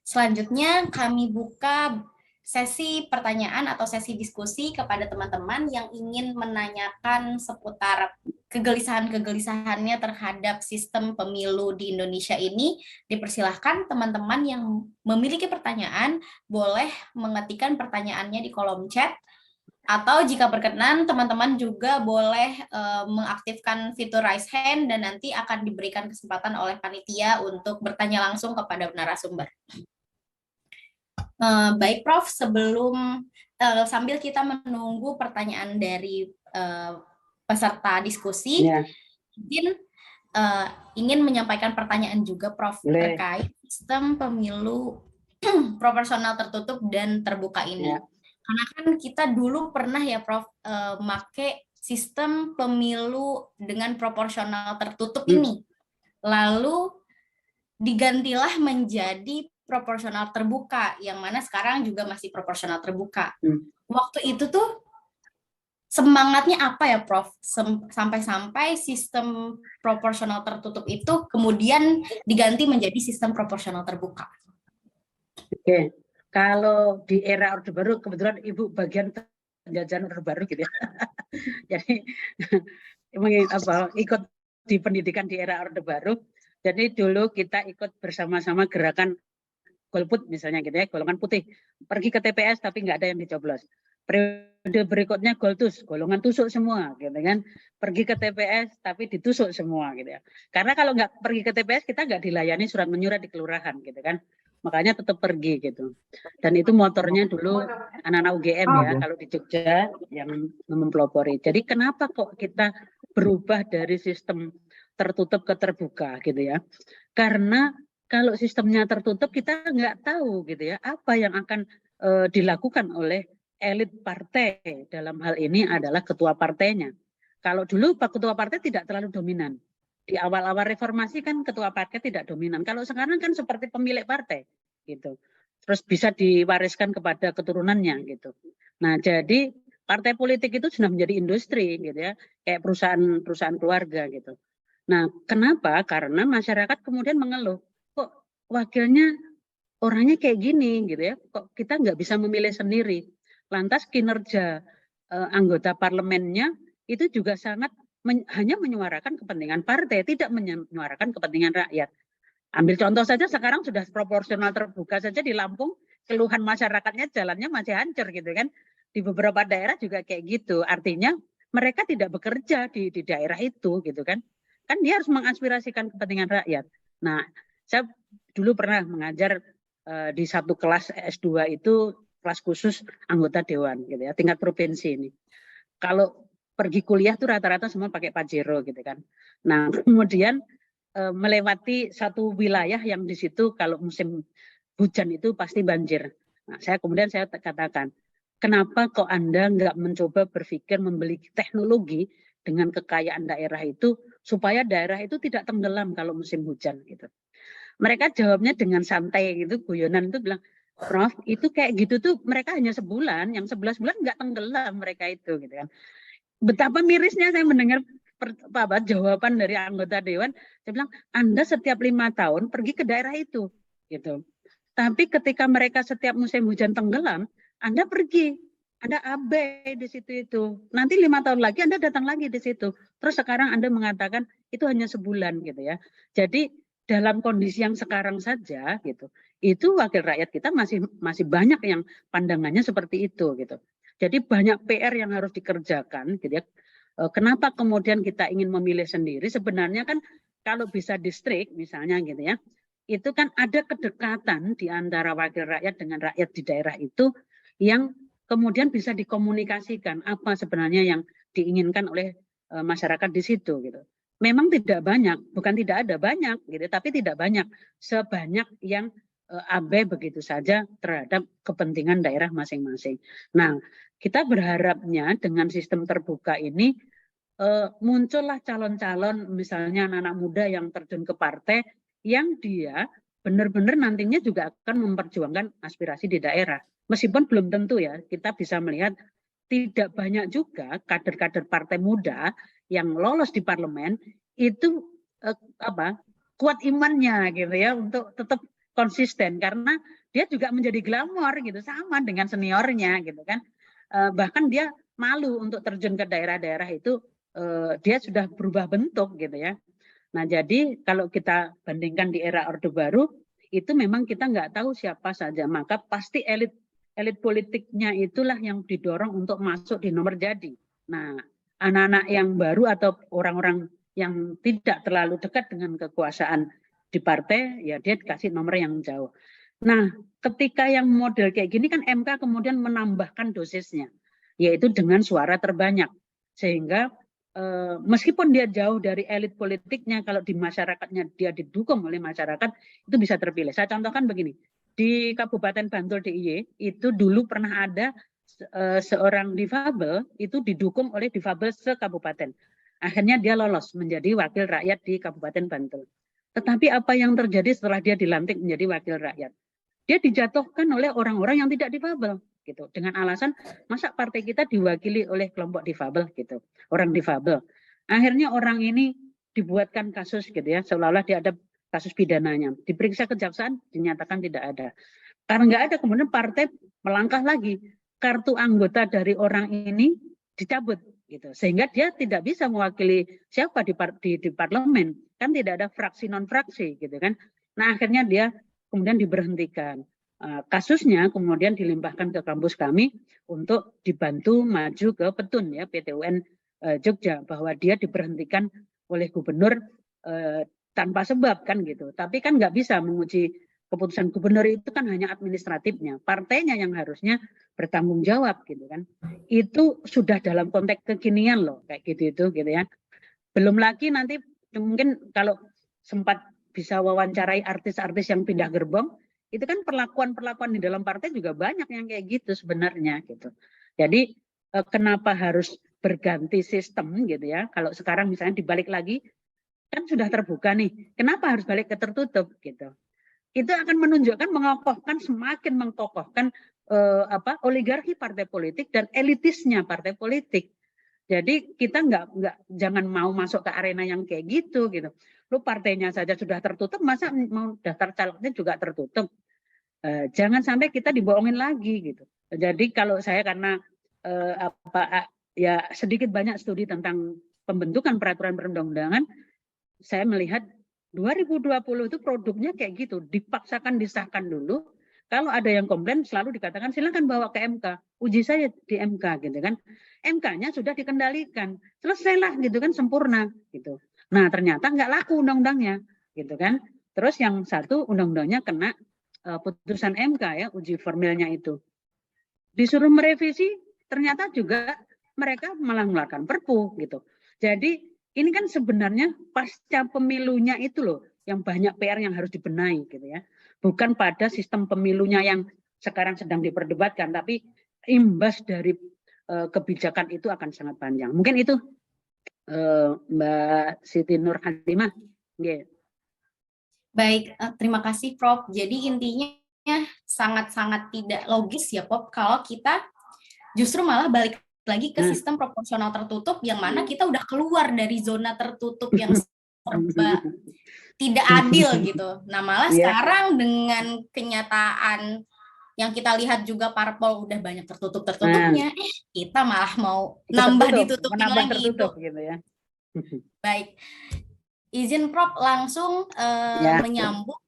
Selanjutnya kami buka sesi pertanyaan atau sesi diskusi kepada teman-teman yang ingin menanyakan seputar kegelisahan-kegelisahannya terhadap sistem pemilu di Indonesia ini. Dipersilahkan teman-teman yang memiliki pertanyaan boleh mengetikkan pertanyaannya di kolom chat, atau jika berkenan teman-teman juga boleh mengaktifkan fitur raise hand dan nanti akan diberikan kesempatan oleh panitia untuk bertanya langsung kepada narasumber. Baik Prof, sebelum sambil kita menunggu pertanyaan dari peserta diskusi, Ya, ingin menyampaikan pertanyaan juga, Prof, boleh. terkait sistem pemilu proporsional tertutup dan terbuka ini. Ya. Karena kan kita dulu pernah ya, Prof, make sistem pemilu dengan proporsional tertutup ini. Lalu digantilah menjadi proporsional terbuka, yang mana sekarang juga masih proporsional terbuka. Waktu itu tuh semangatnya apa ya, Prof? Sampai-sampai sistem proporsional tertutup itu kemudian diganti menjadi sistem proporsional terbuka. Oke, kalau di era Orde Baru, kebetulan Ibu bagian penjajahan Orde Baru gitu ya. Jadi ikut di pendidikan di era Orde Baru. Jadi dulu kita ikut bersama-sama gerakan golput misalnya gitu ya, golongan putih. Pergi ke TPS tapi nggak ada yang dicoblos. Periode berikutnya goltus, golongan tusuk semua gitu kan. Pergi ke TPS tapi ditusuk semua gitu ya. Karena kalau nggak pergi ke TPS kita nggak dilayani surat menyurat di kelurahan gitu kan. Makanya tetap pergi gitu. Dan itu motornya dulu anak-anak UGM ya, kalau di Jogja yang mempelopori. Jadi kenapa kok kita berubah dari sistem tertutup ke terbuka gitu ya? Karena kalau sistemnya tertutup kita nggak tahu gitu ya apa yang akan dilakukan oleh elit partai. Dalam hal ini adalah ketua partainya. Kalau dulu Pak Ketua Partai tidak terlalu dominan. Di awal-awal reformasi kan ketua partai tidak dominan. Kalau sekarang kan seperti pemilik partai gitu. Terus bisa diwariskan kepada keturunannya gitu. Nah, jadi partai politik itu sudah menjadi industri gitu ya, kayak perusahaan keluarga gitu. Nah, kenapa? Karena masyarakat kemudian mengeluh, kok wakilnya orangnya kayak gini gitu ya, kok kita nggak bisa memilih sendiri. Lantas kinerja anggota parlemennya itu juga sangat hanya menyuarakan kepentingan partai, tidak menyuarakan kepentingan rakyat. Ambil contoh saja sekarang sudah proporsional terbuka saja di Lampung, keluhan masyarakatnya jalannya masih hancur gitu kan. Di beberapa daerah juga kayak gitu. Artinya mereka tidak bekerja di daerah itu gitu kan. Kan dia harus mengaspirasikan kepentingan rakyat. Nah, saya dulu pernah mengajar di satu kelas S2 itu kelas khusus anggota dewan gitu ya, tingkat provinsi ini. Kalau pergi kuliah tuh rata-rata semua pakai Pajero gitu kan. Nah, kemudian melewati satu wilayah yang di situ kalau musim hujan itu pasti banjir. Nah, saya katakan, kenapa kok Anda nggak mencoba berpikir membeli teknologi dengan kekayaan daerah itu supaya daerah itu tidak tenggelam kalau musim hujan gitu. Mereka jawabnya dengan santai gitu, guyonan itu bilang, Prof, itu kayak gitu tuh mereka hanya sebulan, yang 11 bulan nggak tenggelam mereka itu gitu kan. Betapa mirisnya saya mendengar jawaban dari anggota dewan. Saya bilang, Anda setiap 5 tahun pergi ke daerah itu gitu. Tapi ketika mereka setiap musim hujan tenggelam, Anda pergi, Anda abai di situ itu. Nanti 5 tahun lagi Anda datang lagi di situ. Terus sekarang Anda mengatakan itu hanya sebulan gitu ya. Jadi dalam kondisi yang sekarang saja gitu, itu wakil rakyat kita masih banyak yang pandangannya seperti itu gitu. Jadi banyak PR yang harus dikerjakan gitu ya. Kenapa kemudian kita ingin memilih sendiri? Sebenarnya kan kalau bisa distrik misalnya gitu ya, itu kan ada kedekatan di antara wakil rakyat dengan rakyat di daerah itu yang kemudian bisa dikomunikasikan apa sebenarnya yang diinginkan oleh masyarakat di situ gitu. Memang tidak banyak, bukan tidak ada banyak gitu, tapi tidak banyak sebanyak yang abai begitu saja terhadap kepentingan daerah masing-masing. Nah, kita berharapnya dengan sistem terbuka ini muncullah calon-calon misalnya anak-anak muda yang terjun ke partai yang dia benar-benar nantinya juga akan memperjuangkan aspirasi di daerah. Meskipun belum tentu ya, kita bisa melihat tidak banyak juga kader-kader partai muda yang lolos di parlemen itu kuat imannya gitu ya untuk tetap konsisten karena dia juga menjadi glamor gitu sama dengan seniornya gitu kan. Bahkan dia malu untuk terjun ke daerah-daerah itu, dia sudah berubah bentuk gitu ya. Nah, jadi kalau kita bandingkan di era Orde Baru, itu memang kita nggak tahu siapa saja, maka pasti elit politiknya itulah yang didorong untuk masuk di nomor jadi. Nah, anak-anak yang baru atau orang-orang yang tidak terlalu dekat dengan kekuasaan di partai, ya dia dikasih nomor yang jauh. Nah, ketika yang model kayak gini kan MK kemudian menambahkan dosisnya, yaitu dengan suara terbanyak. Sehingga meskipun dia jauh dari elit politiknya, kalau di masyarakatnya dia didukung oleh masyarakat, itu bisa terpilih. Saya contohkan begini, di Kabupaten Bantul DIY, itu dulu pernah ada seorang difabel, itu didukung oleh difabel sekabupaten. Akhirnya dia lolos menjadi wakil rakyat di Kabupaten Bantul. Tetapi apa yang terjadi setelah dia dilantik menjadi wakil rakyat? Dia dijatuhkan oleh orang-orang yang tidak difabel gitu, dengan alasan masa partai kita diwakili oleh kelompok difabel gitu, orang difabel. Akhirnya orang ini dibuatkan kasus gitu ya, seolah-olah dia ada kasus pidananya, diperiksa kejaksaan dinyatakan tidak ada. Karena nggak ada, kemudian partai melangkah lagi, kartu anggota dari orang ini dicabut gitu, sehingga dia tidak bisa mewakili siapa di parlemen, kan tidak ada fraksi non fraksi gitu kan. Nah akhirnya dia kemudian diberhentikan. Kasusnya kemudian dilimpahkan ke kampus kami untuk dibantu maju ke Petun ya, PT UN Jogja, bahwa dia diberhentikan oleh gubernur tanpa sebab kan gitu. Tapi kan nggak bisa menguji keputusan gubernur, itu kan hanya administratifnya, partainya yang harusnya bertanggung jawab gitu kan. Itu sudah dalam konteks kekinian loh kayak gitu ya. Belum lagi nanti mungkin kalau sempat bisa wawancarai artis-artis yang pindah gerbong, itu kan perlakuan-perlakuan di dalam partai juga banyak yang kayak gitu sebenarnya gitu. Jadi kenapa harus berganti sistem gitu ya? Kalau sekarang misalnya dibalik lagi, kan sudah terbuka nih. Kenapa harus balik ke tertutup gitu? Itu akan menunjukkan semakin mengkokohkan oligarki partai politik dan elitisnya partai politik. Jadi kita jangan mau masuk ke arena yang kayak gitu. Lu partainya saja sudah tertutup, masa mau daftar calegnya juga tertutup? Jangan sampai kita dibohongin lagi gitu. Jadi kalau saya karena ya sedikit banyak studi tentang pembentukan peraturan perundang-undangan, saya melihat 2020 itu produknya kayak gitu, dipaksakan disahkan dulu. Kalau ada yang komplain selalu dikatakan silakan bawa ke MK, uji saya di MK gitu kan. MK-nya sudah dikendalikan, selesailah gitu kan, sempurna gitu. Nah ternyata nggak laku undang-undangnya gitu kan. Terus yang satu undang-undangnya kena putusan MK ya, uji formilnya itu. Disuruh merevisi, ternyata juga mereka malah mengeluarkan perpu gitu. Jadi ini kan sebenarnya pasca pemilunya itu loh yang banyak PR yang harus dibenahi gitu ya. Bukan pada sistem pemilunya yang sekarang sedang diperdebatkan, tapi imbas dari kebijakan itu akan sangat panjang. Mungkin itu Mbak Siti Nur Halimah. Yeah. Baik, terima kasih Prof. Jadi intinya sangat-sangat tidak logis ya Prof, kalau kita justru malah balik lagi ke sistem proporsional tertutup yang mana kita udah keluar dari zona tertutup yang serba tidak adil gitu. Nah malah sekarang dengan kenyataan yang kita lihat juga parpol udah banyak tertutup-tertutupnya, kita malah mau nambah ditutupin lagi tertutup, gitu ya. Baik, izin Prof langsung menyambung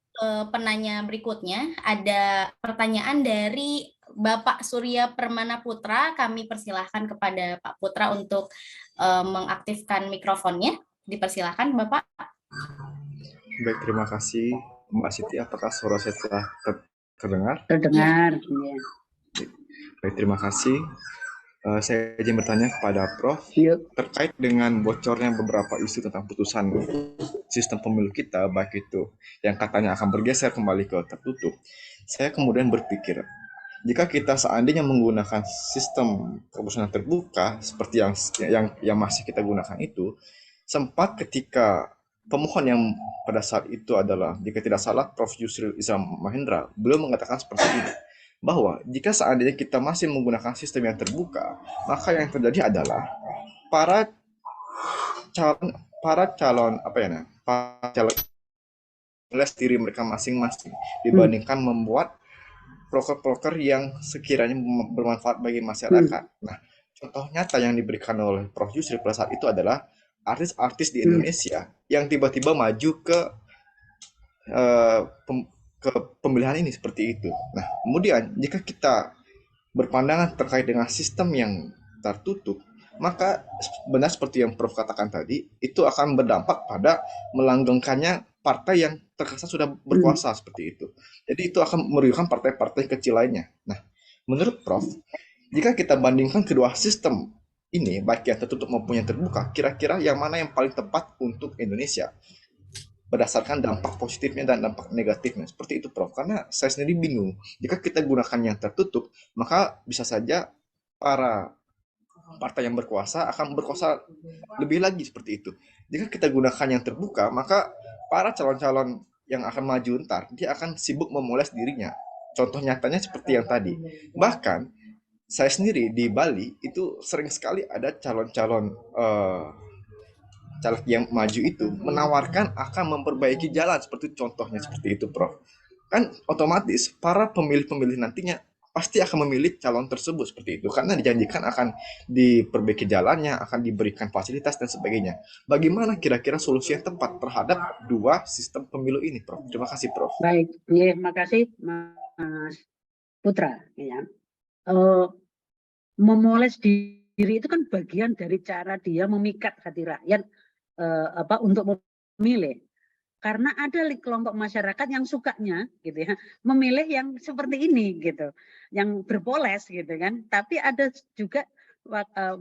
penanya berikutnya. Ada pertanyaan dari Bapak Surya Permana Putra. Kami persilahkan kepada Pak Putra untuk mengaktifkan mikrofonnya. Dipersilahkan Bapak. Baik, terima kasih Mbak Siti. Apakah suara saya telah terdengar? Terdengar. Ya. Baik, terima kasih. Saya izin bertanya kepada Prof. Terkait dengan bocornya beberapa isu tentang putusan sistem pemilu kita, baik itu yang katanya akan bergeser kembali ke tertutup. Saya kemudian berpikir, jika kita seandainya menggunakan sistem proporsional terbuka seperti yang masih kita gunakan itu, sempat ketika pemohon yang pada saat itu adalah, jika tidak salah, Prof. Yusril Iza Mahendra, beliau mengatakan seperti ini, bahwa jika seandainya kita masih menggunakan sistem yang terbuka, maka yang terjadi adalah para calon melihat diri mereka masing-masing dibandingkan membuat proker-proker yang sekiranya bermanfaat bagi masyarakat. Nah, contoh nyata yang diberikan oleh Prof. Yusril pada saat itu adalah artis-artis di Indonesia yang tiba-tiba maju ke pemilihan ini seperti itu. Nah, kemudian jika kita berpandangan terkait dengan sistem yang tertutup, maka benar seperti yang Prof katakan tadi, itu akan berdampak pada melanggengkannya partai yang terkesan sudah berkuasa seperti itu. Jadi itu akan merugikan partai-partai kecil lainnya. Nah, menurut Prof, jika kita bandingkan kedua sistem ini, baik yang tertutup maupun yang terbuka, kira-kira yang mana yang paling tepat untuk Indonesia? Berdasarkan dampak positifnya dan dampak negatifnya. Seperti itu, Prof. Karena saya sendiri bingung. Jika kita gunakan yang tertutup, maka bisa saja para partai yang berkuasa akan berkuasa lebih lagi seperti itu. Jika kita gunakan yang terbuka, maka para calon-calon yang akan maju ntar, dia akan sibuk memoles dirinya. Contoh nyatanya seperti yang tadi. Bahkan, saya sendiri di Bali, itu sering sekali ada calon-calon caleg yang maju itu menawarkan akan memperbaiki jalan seperti contohnya seperti itu, Prof. Kan otomatis para pemilih-pemilih nantinya pasti akan memilih calon tersebut seperti itu karena dijanjikan akan diperbaiki jalannya, akan diberikan fasilitas dan sebagainya. Bagaimana kira-kira solusi yang tepat terhadap dua sistem pemilu ini, Prof? Terima kasih, Prof. Baik, terima kasih Mas Putra. Ya. Memoles diri itu kan bagian dari cara dia memikat hati rakyat untuk memilih. Karena ada kelompok masyarakat yang sukanya gitu ya, memilih yang seperti ini gitu, yang berpoles gitu kan. Tapi ada juga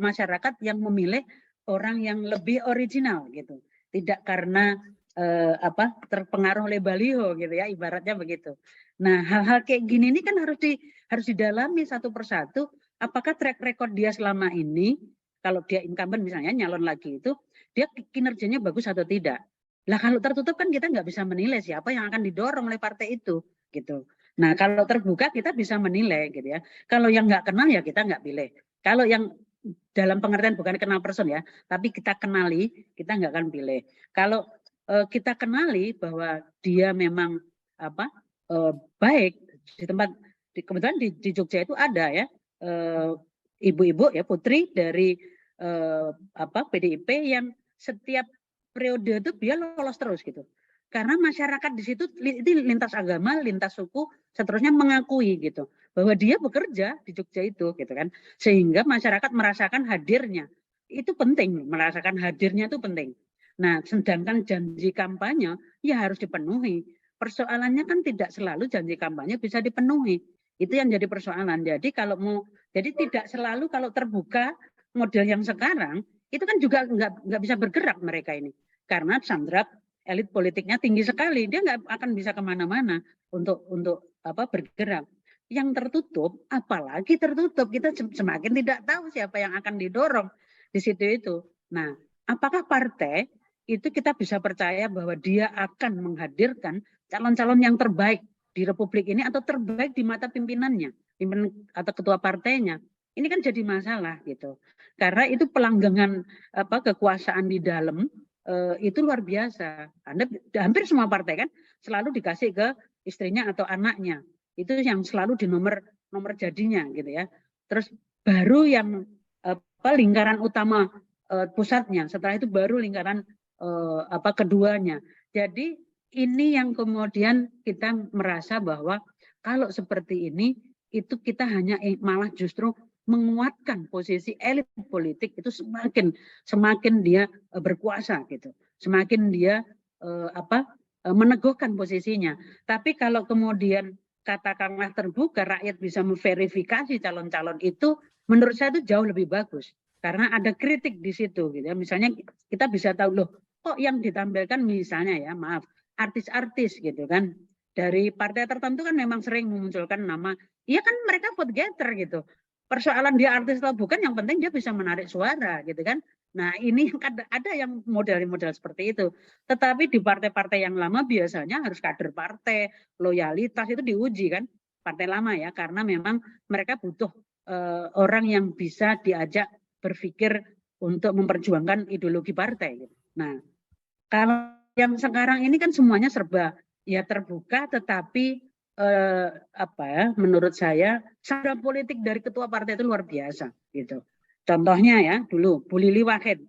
masyarakat yang memilih orang yang lebih original gitu. Tidak karena terpengaruh oleh baliho gitu ya, ibaratnya begitu. Nah, hal-hal kayak gini ini kan harus didalami satu persatu. Apakah track record dia selama ini, kalau dia incumbent misalnya nyalon lagi itu, dia kinerjanya bagus atau tidak? Lah kalau tertutup kan kita nggak bisa menilai siapa yang akan didorong oleh partai itu, gitu. Nah kalau terbuka kita bisa menilai, gitu ya. Kalau yang nggak kenal ya kita nggak pilih. Kalau yang dalam pengertian bukan kenal person ya, tapi kita kenali, kita nggak akan pilih. Kalau kita kenali bahwa dia memang baik di tempat, kebetulan di Jogja itu ada ya ibu-ibu ya putri dari PDIP yang setiap periode itu dia lolos terus gitu. Karena masyarakat di situ itu lintas agama, lintas suku, seterusnya mengakui gitu bahwa dia bekerja di Jogja itu gitu kan. Sehingga masyarakat merasakan hadirnya. Itu penting, merasakan hadirnya itu penting. Nah, sedangkan janji kampanye ya harus dipenuhi. Persoalannya kan tidak selalu janji kampanye bisa dipenuhi. Itu yang jadi persoalan. Jadi tidak selalu kalau terbuka model yang sekarang itu kan juga nggak bisa bergerak mereka ini karena sandra elit politiknya tinggi sekali, dia nggak akan bisa kemana-mana untuk bergerak. Yang tertutup, apalagi tertutup, kita semakin tidak tahu siapa yang akan didorong di situ itu. Nah, apakah partai itu kita bisa percaya bahwa dia akan menghadirkan calon-calon yang terbaik di Republik ini atau terbaik di mata pimpinannya, pimpinan atau ketua partainya? Ini kan jadi masalah gitu. Karena itu pelanggengan kekuasaan di dalam itu luar biasa. Hampir semua partai kan selalu dikasih ke istrinya atau anaknya. Itu yang selalu di nomor jadinya gitu ya. Terus baru yang lingkaran utama pusatnya, setelah itu baru lingkaran keduanya. Jadi ini yang kemudian kita merasa bahwa kalau seperti ini itu kita hanya malah justru menguatkan posisi elit politik itu semakin dia berkuasa gitu, semakin dia meneguhkan posisinya. Tapi kalau kemudian katakanlah terbuka, rakyat bisa memverifikasi calon-calon itu, menurut saya itu jauh lebih bagus karena ada kritik di situ gitu ya. Misalnya kita bisa tahu loh, kok yang ditampilkan misalnya ya maaf artis-artis gitu kan dari partai tertentu kan memang sering memunculkan nama, iya kan mereka vote getter gitu. Persoalan dia artis atau bukan, yang penting dia bisa menarik suara gitu kan. Nah ini ada yang model-model seperti itu. Tetapi di partai-partai yang lama biasanya harus kader partai, loyalitas itu diuji kan. Partai lama ya, karena memang mereka butuh orang yang bisa diajak berpikir untuk memperjuangkan ideologi partai. Gitu. Nah kalau yang sekarang ini kan semuanya serba ya terbuka, tetapi menurut saya cara politik dari ketua partai itu luar biasa gitu. Contohnya ya dulu Bu Lili Wahid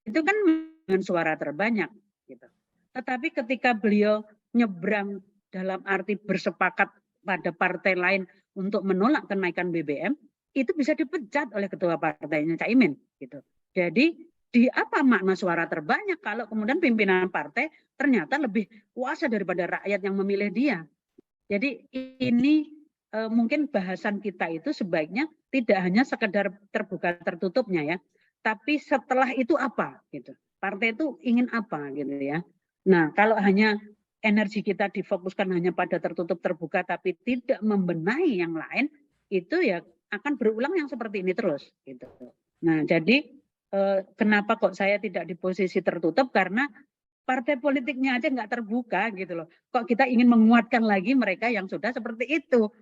itu kan dengan suara terbanyak gitu. Tetapi ketika beliau nyebrang dalam arti bersepakat pada partai lain untuk menolak kenaikan BBM, itu bisa dipecat oleh ketua partainya Caimin gitu. Jadi di apa makna suara terbanyak kalau kemudian pimpinan partai ternyata lebih kuasa daripada rakyat yang memilih dia. Jadi ini mungkin bahasan kita itu sebaiknya tidak hanya sekedar terbuka tertutupnya ya, tapi setelah itu apa gitu. Partai itu ingin apa gitu ya. Nah, kalau hanya energi kita difokuskan hanya pada tertutup terbuka tapi tidak membenahi yang lain, itu ya akan berulang yang seperti ini terus gitu. Nah, jadi kenapa kok saya tidak di posisi tertutup, karena partai politiknya aja nggak terbuka gitu loh. Kok kita ingin menguatkan lagi mereka yang sudah seperti itu.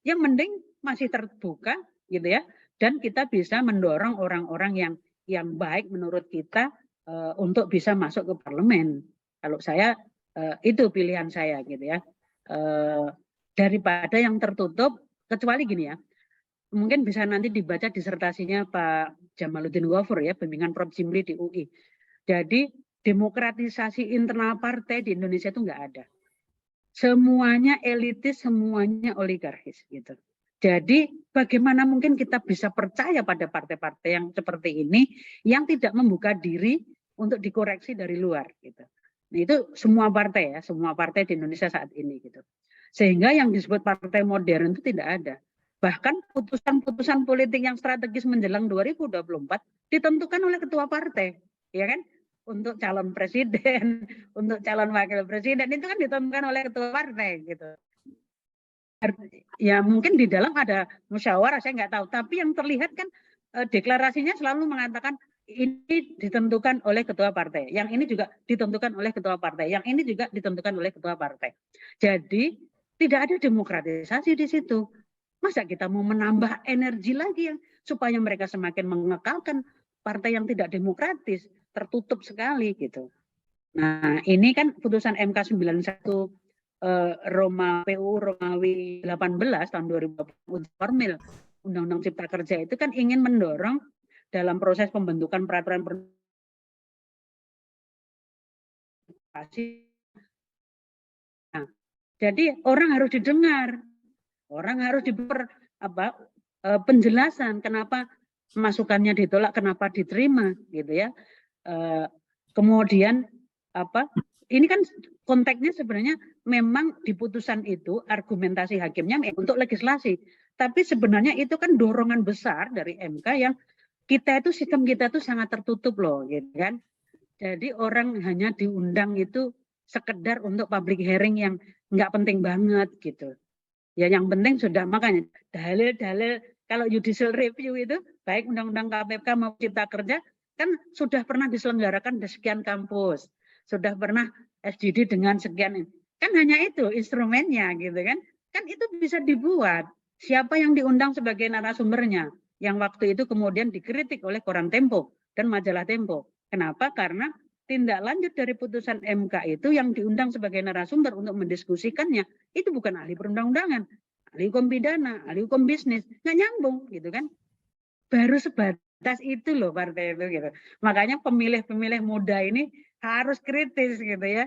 Yang mending masih terbuka gitu ya, dan kita bisa mendorong orang-orang yang baik menurut kita untuk bisa masuk ke parlemen. Kalau saya itu pilihan saya gitu ya. Daripada yang tertutup, kecuali gini ya, mungkin bisa nanti dibaca disertasinya Pak Jamaluddin Ghafur ya, bimbingan Prof. Jimli di UI. Jadi demokratisasi internal partai di Indonesia itu nggak ada. Semuanya elitis, semuanya oligarkis gitu. Jadi bagaimana mungkin kita bisa percaya pada partai-partai yang seperti ini yang tidak membuka diri untuk dikoreksi dari luar gitu. Nah, itu semua partai ya, semua partai di Indonesia saat ini gitu. Sehingga yang disebut partai modern itu tidak ada. Bahkan putusan-putusan politik yang strategis menjelang 2024 ditentukan oleh ketua partai, ya kan? Untuk calon presiden, untuk calon wakil presiden itu kan ditentukan oleh ketua partai gitu. Ya mungkin di dalam ada musyawarah, saya nggak tahu. Tapi yang terlihat kan deklarasinya selalu mengatakan ini ditentukan oleh ketua partai, yang ini juga ditentukan oleh ketua partai, yang ini juga ditentukan oleh ketua partai. Jadi tidak ada demokratisasi di situ. Masa kita mau menambah energi lagi yang supaya mereka semakin mengekalkan partai yang tidak demokratis, tertutup sekali gitu. Nah, ini kan putusan MK 91 PUU Romawi 18 tahun 2020 formil Undang-Undang Cipta Kerja itu kan ingin mendorong dalam proses pembentukan peraturan nah, jadi orang harus didengar, orang harus penjelasan kenapa masukannya ditolak, kenapa diterima gitu ya. Kemudian ini kan konteksnya sebenarnya memang di putusan itu argumentasi hakimnya untuk legislasi, tapi sebenarnya itu kan dorongan besar dari MK yang sistem kita itu sangat tertutup loh gitu kan. Jadi orang hanya diundang itu sekedar untuk public hearing yang nggak penting banget gitu. Ya yang penting sudah, makanya dalil-dalil kalau judicial review itu baik undang-undang KPK maupun Cipta Kerja kan sudah pernah diselenggarakan di sekian kampus, sudah pernah SDD dengan sekian, kan hanya itu instrumennya gitu kan. Kan itu bisa dibuat siapa yang diundang sebagai narasumbernya, yang waktu itu kemudian dikritik oleh koran Tempo dan majalah Tempo. Kenapa? Karena tindak lanjut dari putusan MK itu yang diundang sebagai narasumber untuk mendiskusikannya itu bukan ahli perundang-undangan, ahli hukum pidana, ahli hukum bisnis, nggak nyambung gitu kan. Baru sebatas itu loh partai itu gitu. Makanya pemilih-pemilih muda ini harus kritis gitu ya.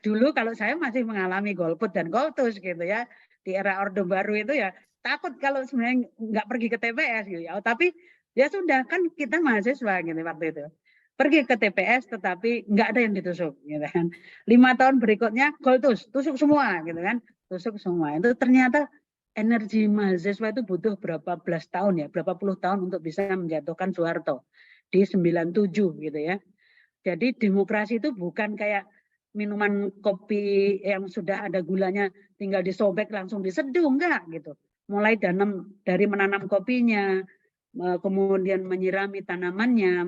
Dulu kalau saya masih mengalami golput dan goltus gitu ya, di era Orde Baru itu ya takut kalau sebenarnya nggak pergi ke TPS gitu ya. Tapi ya sudah, kan kita mahasiswa gitu waktu itu. Pergi ke TPS tetapi nggak ada yang ditusuk gitu kan. 5 tahun berikutnya goltus, tusuk semua gitu kan. Tusuk semua. Itu ternyata energi mahasiswa itu butuh berapa belas tahun ya, berapa puluh tahun untuk bisa menjatuhkan Soeharto di 97 gitu ya. Jadi demokrasi itu bukan kayak minuman kopi yang sudah ada gulanya tinggal disobek langsung diseduh, enggak gitu. Mulai dari menanam kopinya, kemudian menyirami tanamannya,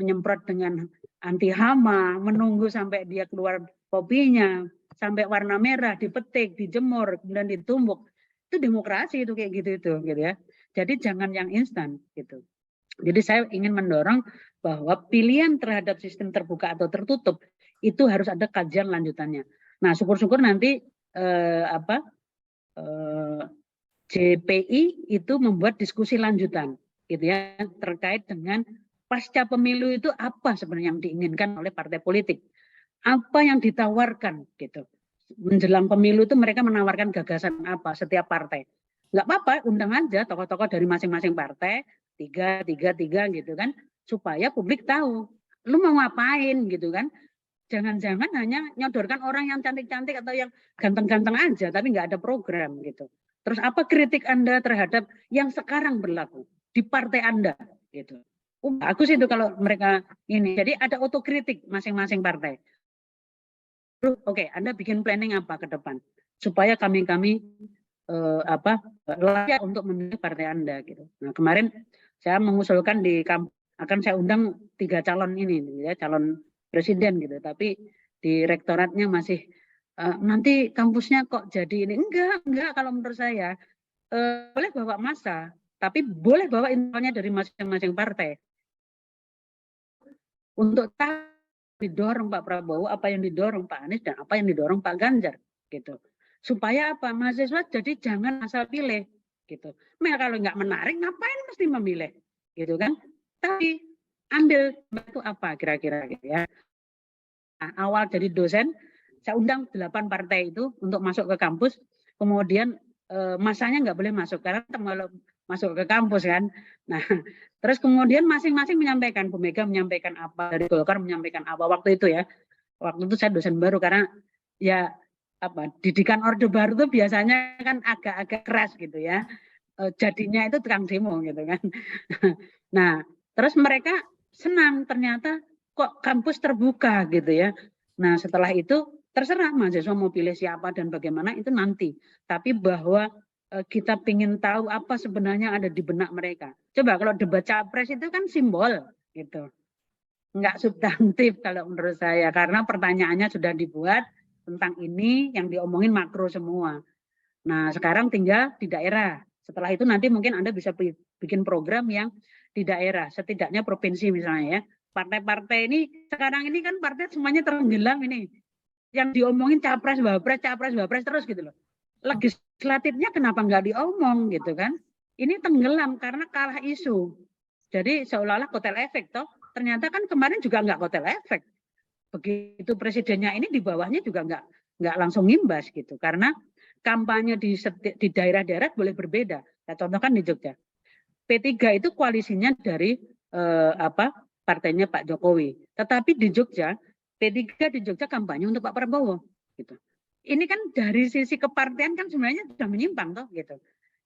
menyemprot dengan anti hama, menunggu sampai dia keluar kopinya, sampai warna merah, dipetik, dijemur, kemudian ditumbuk. Itu demokrasi itu kayak gitu ya. Jadi jangan yang instan gitu. Jadi saya ingin mendorong bahwa pilihan terhadap sistem terbuka atau tertutup itu harus ada kajian lanjutannya. Nah, syukur-syukur nanti JPI itu membuat diskusi lanjutan gitu ya, terkait dengan pasca pemilu itu apa sebenarnya yang diinginkan oleh partai politik, apa yang ditawarkan gitu. Menjelang pemilu itu mereka menawarkan gagasan apa setiap partai. Nggak apa-apa, undang aja tokoh-tokoh dari masing-masing partai, tiga gitu kan, supaya publik tahu lu mau ngapain gitu kan. Jangan-jangan hanya nyodorkan orang yang cantik-cantik atau yang ganteng-ganteng aja, tapi nggak ada program gitu. Terus apa kritik Anda terhadap yang sekarang berlaku di partai Anda gitu. Bagus itu kalau mereka ini. Jadi ada otokritik masing-masing partai. Oke, Anda bikin planning apa ke depan supaya kami layak untuk memilih partai Anda gitu. Nah, kemarin saya mengusulkan akan saya undang 3 calon ini ya, calon presiden gitu, tapi di rektoratnya masih nanti kampusnya kok jadi ini. Enggak kalau menurut saya boleh bawa massa, tapi boleh bawa infonya dari masing-masing partai untuk didorong Pak Prabowo, apa yang didorong Pak Anies dan apa yang didorong Pak Ganjar gitu. Supaya apa? Mahasiswa jadi jangan asal pilih gitu. Nah, kalau nggak menarik ngapain mesti memilih gitu kan? Tapi ambil itu apa kira-kira gitu ya. Nah, awal jadi dosen saya undang 8 partai itu untuk masuk ke kampus, kemudian masanya nggak boleh masuk karena kalau masuk ke kampus kan. Nah, terus kemudian masing-masing menyampaikan, Bu Mega menyampaikan apa, dari Golkar menyampaikan apa waktu itu ya. Waktu itu saya dosen baru karena ya didikan Orde Baru itu biasanya kan agak-agak keras gitu ya. Jadinya itu tukang demo gitu kan. Nah, terus mereka senang ternyata kok kampus terbuka gitu ya. Nah, setelah itu terserah mahasiswa mau pilih siapa dan bagaimana itu nanti. Tapi bahwa kita ingin tahu apa sebenarnya ada di benak mereka. Coba kalau debat capres itu kan simbol gitu. Enggak substantif kalau menurut saya karena pertanyaannya sudah dibuat tentang ini yang diomongin makro semua. Nah, sekarang tinggal di daerah. Setelah itu nanti mungkin Anda bisa bikin program yang di daerah, setidaknya provinsi misalnya ya. Partai-partai ini sekarang ini kan partai semuanya tenggelam ini. Yang diomongin capres, wapres terus gitu loh. Legislatifnya kenapa nggak diomong gitu kan? Ini tenggelam karena kalah isu. Jadi seolah-olah kotel efek toh. Ternyata kan kemarin juga nggak kotel efek. Begitu presidennya ini di bawahnya juga nggak langsung ngimbas gitu. Karena kampanye di daerah-daerah boleh berbeda. Saya contohkan di Jogja. P3 itu koalisinya dari partainya Pak Jokowi. Tetapi di Jogja, P3 di Jogja kampanye untuk Pak Prabowo. Gitu. Ini kan dari sisi kepartian kan sebenarnya sudah menyimpang toh gitu.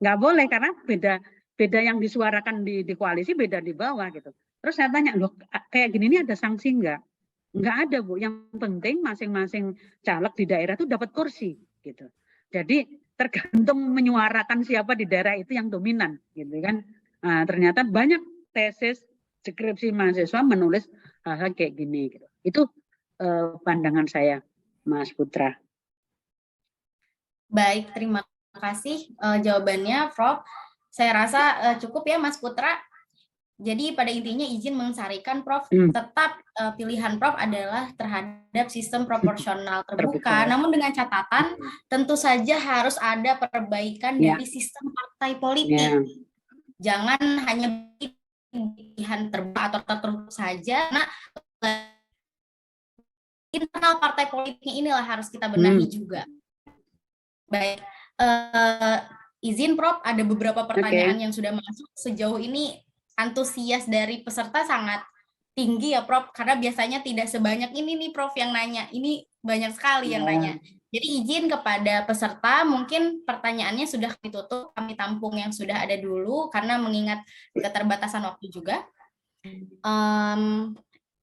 Nggak boleh karena beda yang disuarakan di koalisi beda di bawah gitu. Terus saya tanya, loh kayak gini ini ada sanksi nggak? Nggak ada Bu. Yang penting masing-masing caleg di daerah itu dapat kursi gitu. Jadi tergantung menyuarakan siapa di daerah itu yang dominan gitu kan. Nah, ternyata banyak tesis skripsi mahasiswa menulis hal-hal kayak gini gitu. Itu pandangan saya, Mas Putra. Baik, terima kasih jawabannya, Prof. Saya rasa cukup ya, Mas Putra. Jadi pada intinya izin mensarikan, Prof. Tetap pilihan Prof adalah terhadap sistem proporsional terbuka. Namun dengan catatan tentu saja harus ada perbaikan dari sistem partai politik. Jangan hanya pilihan terbuka atau tertutup saja. Nah, internal partai politiknya inilah harus kita benahi juga. Baik, izin Prof, ada beberapa pertanyaan yang sudah masuk. Sejauh ini antusias dari peserta sangat tinggi ya Prof, karena biasanya tidak sebanyak ini nih Prof yang nanya. Ini banyak sekali yang nanya. Jadi izin kepada peserta, mungkin pertanyaannya sudah ditutup, kami tampung yang sudah ada dulu, karena mengingat keterbatasan waktu juga.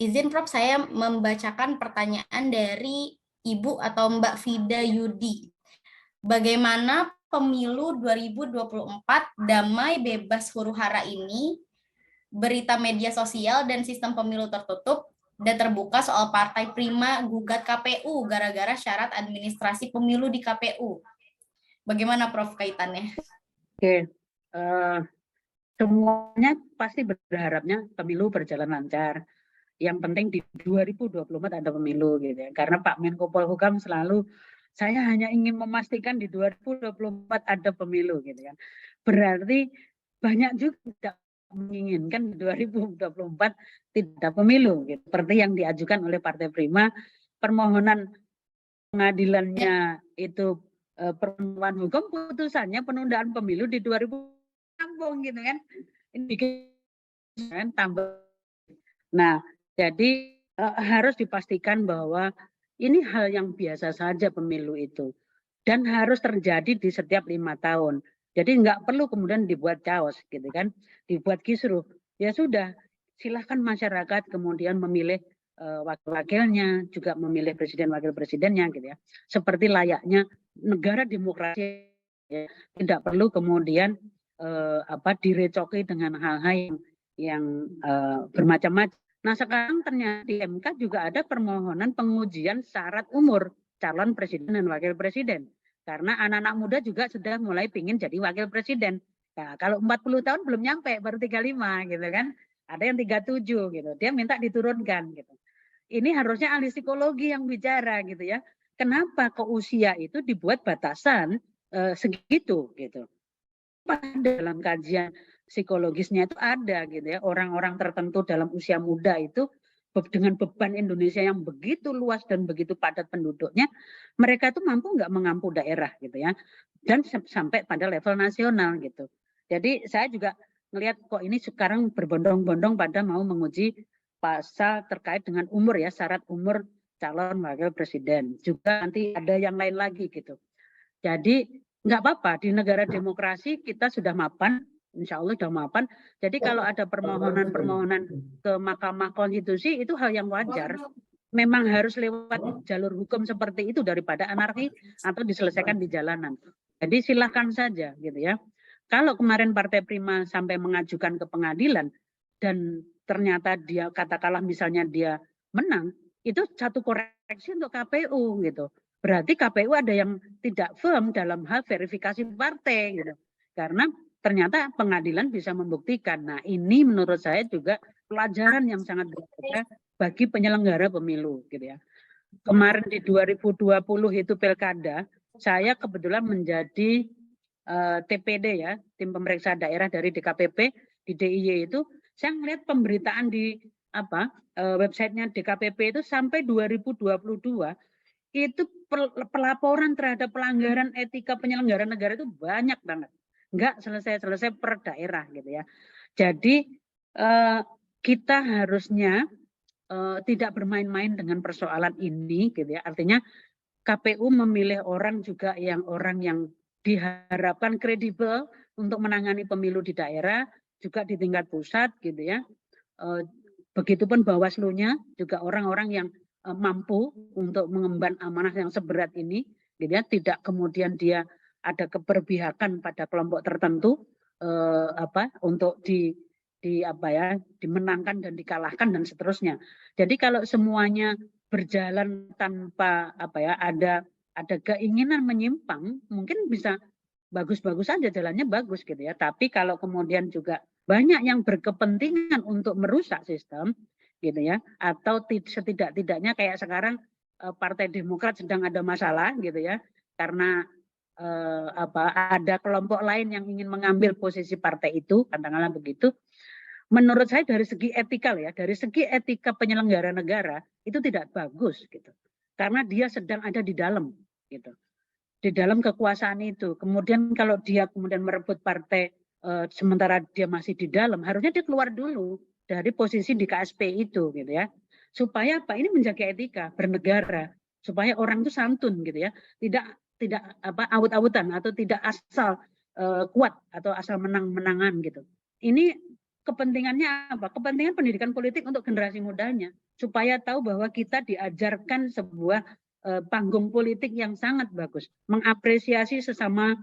Izin Prof, saya membacakan pertanyaan dari Ibu atau Mbak Fida Yudi. Bagaimana pemilu 2024 damai bebas huru-hara ini, berita media sosial dan sistem pemilu tertutup dan terbuka soal Partai Prima gugat KPU gara-gara syarat administrasi pemilu di KPU. Bagaimana Prof kaitannya? Oke, semuanya pasti berharapnya pemilu berjalan lancar. Yang penting di 2024 ada pemilu gitu ya. Karena Pak Menko Polhukam selalu saya hanya ingin memastikan di 2024 ada pemilu gitu kan. Berarti banyak juga tidak menginginkan di 2024 tidak ada pemilu gitu. Seperti yang diajukan oleh Partai Prima, permohonan pengadilannya itu pertemuan hukum, putusannya penundaan pemilu di 2000 kampung gitu kan. Ini kan tambah Nah, jadi harus dipastikan bahwa ini hal yang biasa saja pemilu itu. Dan harus terjadi di setiap 5 tahun. Jadi nggak perlu kemudian dibuat chaos gitu kan, dibuat kisruh. Ya sudah, silahkan masyarakat kemudian memilih wakil-wakilnya, juga memilih presiden wakil presidennya gitu ya. Seperti layaknya negara demokrasi, ya. Tidak perlu kemudian direcoki dengan hal-hal yang bermacam-macam. Nah sekarang ternyata di MK juga ada permohonan pengujian syarat umur calon presiden dan wakil presiden. Karena anak-anak muda juga sudah mulai pingin jadi wakil presiden. Nah, kalau 40 tahun belum nyampe, baru 35 gitu kan. Ada yang 37 gitu. Dia minta diturunkan gitu. Ini harusnya ahli psikologi yang bicara gitu ya. Kenapa ke usia itu dibuat batasan segitu gitu. Dalam kajian psikologisnya itu ada gitu ya. Orang-orang tertentu dalam usia muda itu dengan beban Indonesia yang begitu luas dan begitu padat penduduknya, mereka tuh mampu nggak mengampu daerah gitu ya, dan sampai pada level nasional gitu. Jadi saya juga melihat kok ini sekarang berbondong-bondong pada mau menguji pasal terkait dengan umur ya, syarat umur calon wakil presiden. Juga nanti ada yang lain lagi gitu. Jadi nggak apa-apa, di negara demokrasi kita sudah mapan, insya Allah sudah mapan. Jadi kalau ada permohonan-permohonan ke Mahkamah Konstitusi itu hal yang wajar. Memang harus lewat jalur hukum seperti itu daripada anarki atau diselesaikan di jalanan. Jadi silahkan saja gitu ya. Kalau kemarin Partai Prima sampai mengajukan ke pengadilan dan ternyata dia katakanlah misalnya dia menang, itu satu koreksi untuk KPU gitu. Berarti KPU ada yang tidak firm dalam hal verifikasi partai gitu. Karena ternyata pengadilan bisa membuktikan. Nah, ini menurut saya juga pelajaran yang sangat berharga bagi penyelenggara pemilu gitu ya. Kemarin di 2020 itu Pilkada, saya kebetulan menjadi TPD ya, tim pemeriksa daerah dari DKPP di DIY itu, saya melihat pemberitaan di websitenya DKPP itu sampai 2022 itu pelaporan terhadap pelanggaran etika penyelenggara negara itu banyak banget, nggak selesai-selesai per daerah gitu ya. Jadi kita harusnya tidak bermain-main dengan persoalan ini gitu ya. Artinya KPU memilih orang juga yang diharapkan kredibel untuk menangani pemilu di daerah, juga di tingkat pusat gitu ya. Begitupun Bawaslu-nya juga orang-orang yang mampu untuk mengemban amanah yang seberat ini gitu ya. Tidak kemudian dia ada keberpihakan pada kelompok tertentu untuk dimenangkan dan dikalahkan dan seterusnya. Jadi kalau semuanya berjalan tanpa ada keinginan menyimpang, mungkin bisa bagus-bagus saja, jalannya bagus gitu ya. Tapi kalau kemudian juga banyak yang berkepentingan untuk merusak sistem gitu ya, atau setidak-tidaknya kayak sekarang Partai Demokrat sedang ada masalah gitu ya, karena ada kelompok lain yang ingin mengambil posisi partai itu, katakanlah begitu. Menurut saya dari segi etika ya, dari segi etika penyelenggara negara itu tidak bagus gitu. Karena dia sedang ada di dalam gitu. Di dalam kekuasaan itu. Kemudian kalau dia kemudian merebut partai sementara dia masih di dalam, harusnya dia keluar dulu dari posisi di KSP itu gitu ya. Supaya apa? Ini menjaga etika bernegara, supaya orang itu santun gitu ya. Tidak awut-awutan atau tidak asal kuat atau asal menang-menangan gitu. Ini kepentingannya apa? Kepentingan pendidikan politik untuk generasi mudanya, supaya tahu bahwa kita diajarkan sebuah panggung politik yang sangat bagus, mengapresiasi sesama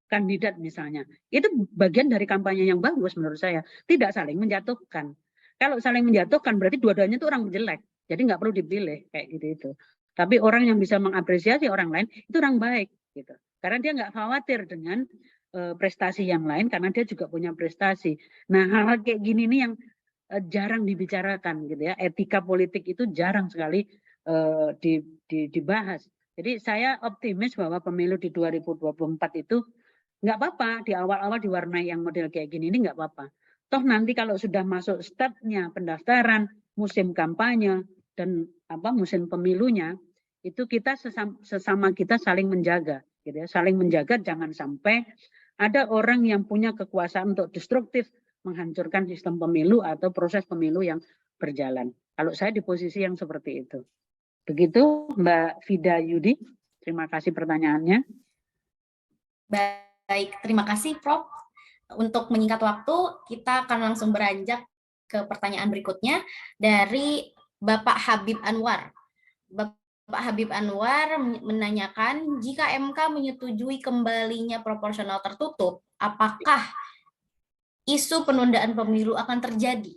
kandidat misalnya. Itu bagian dari kampanye yang bagus menurut saya, tidak saling menjatuhkan. Kalau saling menjatuhkan berarti dua-duanya itu orang jelek, jadi nggak perlu dipilih kayak gitu itu. Tapi orang yang bisa mengapresiasi orang lain itu orang baik gitu, karena dia nggak khawatir dengan prestasi yang lain karena dia juga punya prestasi. Nah, hal-hal kayak gini nih yang jarang dibicarakan gitu ya. Etika politik itu jarang sekali dibahas. Jadi saya optimis bahwa pemilu di 2024 itu nggak apa-apa di awal-awal diwarnai yang model kayak gini ini nggak apa-apa. Toh nanti kalau sudah masuk stepnya pendaftaran, musim kampanye dan musim pemilunya, itu kita sesama kita saling menjaga gitu ya. Saling menjaga, jangan sampai ada orang yang punya kekuasaan untuk destruktif menghancurkan sistem pemilu atau proses pemilu yang berjalan. Kalau saya di posisi yang seperti itu. Begitu Mbak Vida Yudi, terima kasih pertanyaannya. Baik, terima kasih Prof. Untuk menyingkat waktu, kita akan langsung beranjak ke pertanyaan berikutnya dari Bapak Habib Anwar. Bapak Habib Anwar menanyakan, jika MK menyetujui kembalinya proporsional tertutup, apakah isu penundaan pemilu akan terjadi?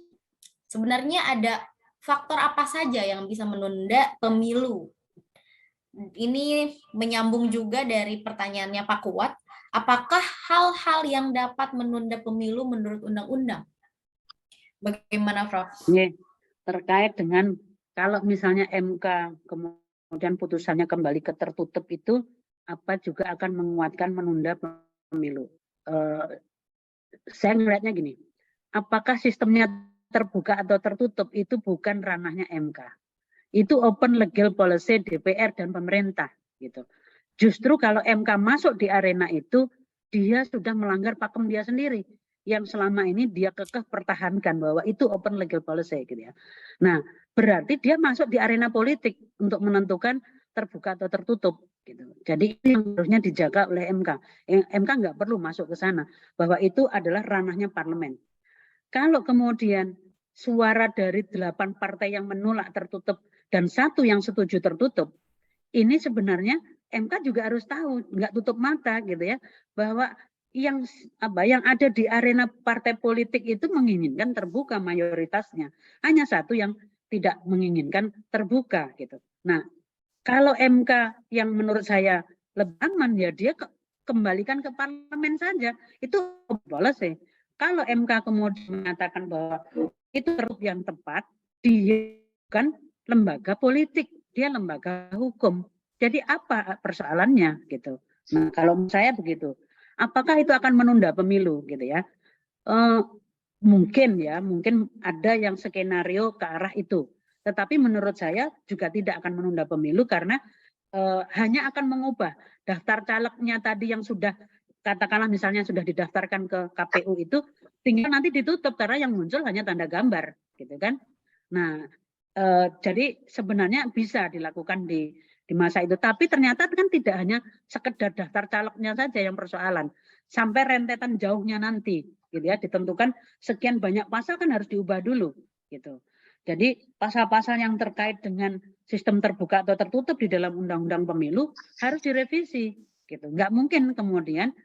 Sebenarnya ada faktor apa saja yang bisa menunda pemilu? Ini menyambung juga dari pertanyaannya Pak Kuat, apakah hal-hal yang dapat menunda pemilu menurut undang-undang? Bagaimana, Prof? Terkait dengan kalau misalnya MK kemudian putusannya kembali ke tertutup itu, apa juga akan menguatkan menunda pemilu? Saya melihatnya gini, apakah sistemnya terbuka atau tertutup itu bukan ranahnya MK. Itu open legal policy DPR dan pemerintah gitu. Justru kalau MK masuk di arena itu, dia sudah melanggar pakem dia sendiri yang selama ini dia kekeh pertahankan bahwa itu open legal policy gitu ya. Nah, berarti dia masuk di arena politik untuk menentukan terbuka atau tertutup gitu. Jadi ini yang harusnya dijaga oleh MK. MK nggak perlu masuk ke sana bahwa itu adalah ranahnya parlemen. Kalau kemudian suara dari 8 partai yang menolak tertutup dan 1 yang setuju tertutup, ini sebenarnya MK juga harus tahu, nggak tutup mata gitu ya, bahwa yang ada di arena partai politik itu menginginkan terbuka mayoritasnya. Hanya 1 yang tidak menginginkan terbuka gitu. Nah, kalau MK yang menurut saya lebih aman ya dia kembalikan ke parlemen saja. Itu boleh sih. Kalau MK kemudian mengatakan bahwa itu yang tepat, dia bukan lembaga politik, dia lembaga hukum. Jadi apa persoalannya gitu? Nah, kalau saya begitu, apakah itu akan menunda pemilu gitu ya? Mungkin ada yang skenario ke arah itu. Tetapi menurut saya juga tidak akan menunda pemilu karena hanya akan mengubah daftar calegnya tadi yang sudah katakanlah misalnya sudah didaftarkan ke KPU itu tinggal nanti ditutup karena yang muncul hanya tanda gambar gitu kan. Nah, jadi sebenarnya bisa dilakukan di masa itu, tapi ternyata kan tidak hanya sekedar daftar calegnya saja yang persoalan, sampai rentetan jauhnya nanti gitu ya, ditentukan sekian banyak pasal kan harus diubah dulu gitu. Jadi pasal-pasal yang terkait dengan sistem terbuka atau tertutup di dalam undang-undang pemilu harus direvisi gitu. Nggak mungkin kemudian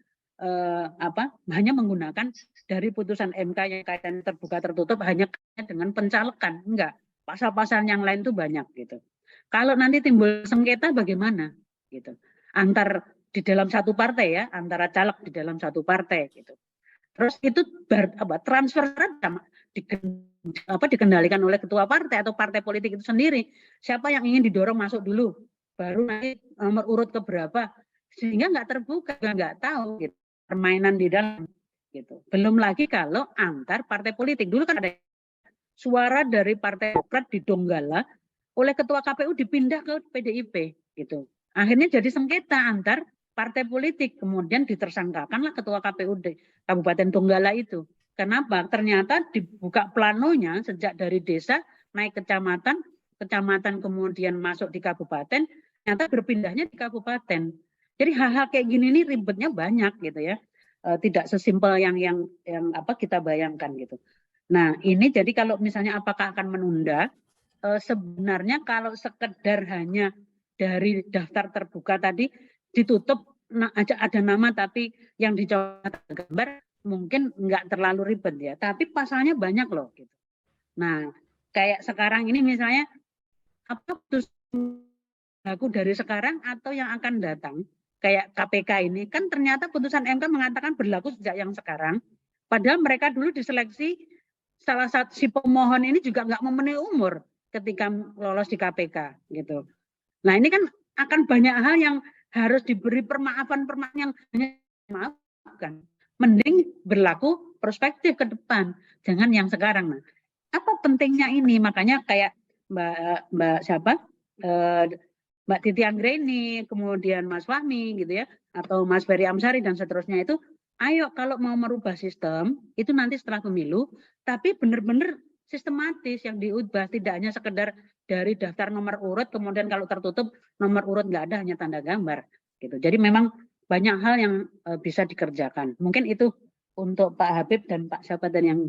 hanya menggunakan dari putusan MK yang kaitan terbuka tertutup hanya dengan pencalekan, enggak. Pasal-pasal yang lain itu banyak gitu. Kalau nanti timbul sengketa bagaimana gitu. Antar di dalam satu partai ya, antara caleg di dalam satu partai gitu. Terus itu transfer dikendalikan oleh ketua partai atau partai politik itu sendiri. Siapa yang ingin didorong masuk dulu, baru nanti nomor urut keberapa, sehingga nggak terbuka, nggak tahu gitu, permainan di dalam gitu. Belum lagi kalau antar partai politik. Dulu kan ada suara dari Partai Demokrat di Donggala oleh ketua KPU dipindah ke PDIP gitu. Akhirnya jadi sengketa antar partai politik, kemudian ditersangkakanlah ketua KPU di Kabupaten Donggala itu. Kenapa? Ternyata dibuka planonya sejak dari desa naik kecamatan, kecamatan kemudian masuk di kabupaten, ternyata berpindahnya di kabupaten. Jadi hal-hal kayak gini nih ribetnya banyak gitu ya. Tidak sesimpel yang kita bayangkan gitu. Nah, ini jadi kalau misalnya apakah akan menunda? Sebenarnya kalau sekedar hanya dari daftar terbuka tadi ditutup ada nama tapi yang dicoret gambar mungkin nggak terlalu ribet ya, tapi pasalnya banyak loh gitu. Nah, kayak sekarang ini misalnya apa putusan berlaku dari sekarang atau yang akan datang, kayak KPK ini kan ternyata putusan MK mengatakan berlaku sejak yang sekarang, padahal mereka dulu diseleksi salah satu si pemohon ini juga nggak memenuhi umur ketika lolos di KPK gitu. Nah ini kan akan banyak hal yang harus diberi permaafan yang maafkan. Mending berlaku prospektif ke depan, jangan yang sekarang. Nah, apa pentingnya ini? Makanya kayak Mbak Titi Anggreni, kemudian Mas Fahmi gitu ya, atau Mas Ferry Amsari dan seterusnya itu, ayo kalau mau merubah sistem itu nanti setelah pemilu, tapi benar-benar sistematis yang diubah, tidak hanya sekedar dari daftar nomor urut, kemudian kalau tertutup nomor urut nggak ada, hanya tanda gambar. Gitu. Jadi memang banyak hal yang bisa dikerjakan. Mungkin itu untuk Pak Habib dan Pak Syabatan yang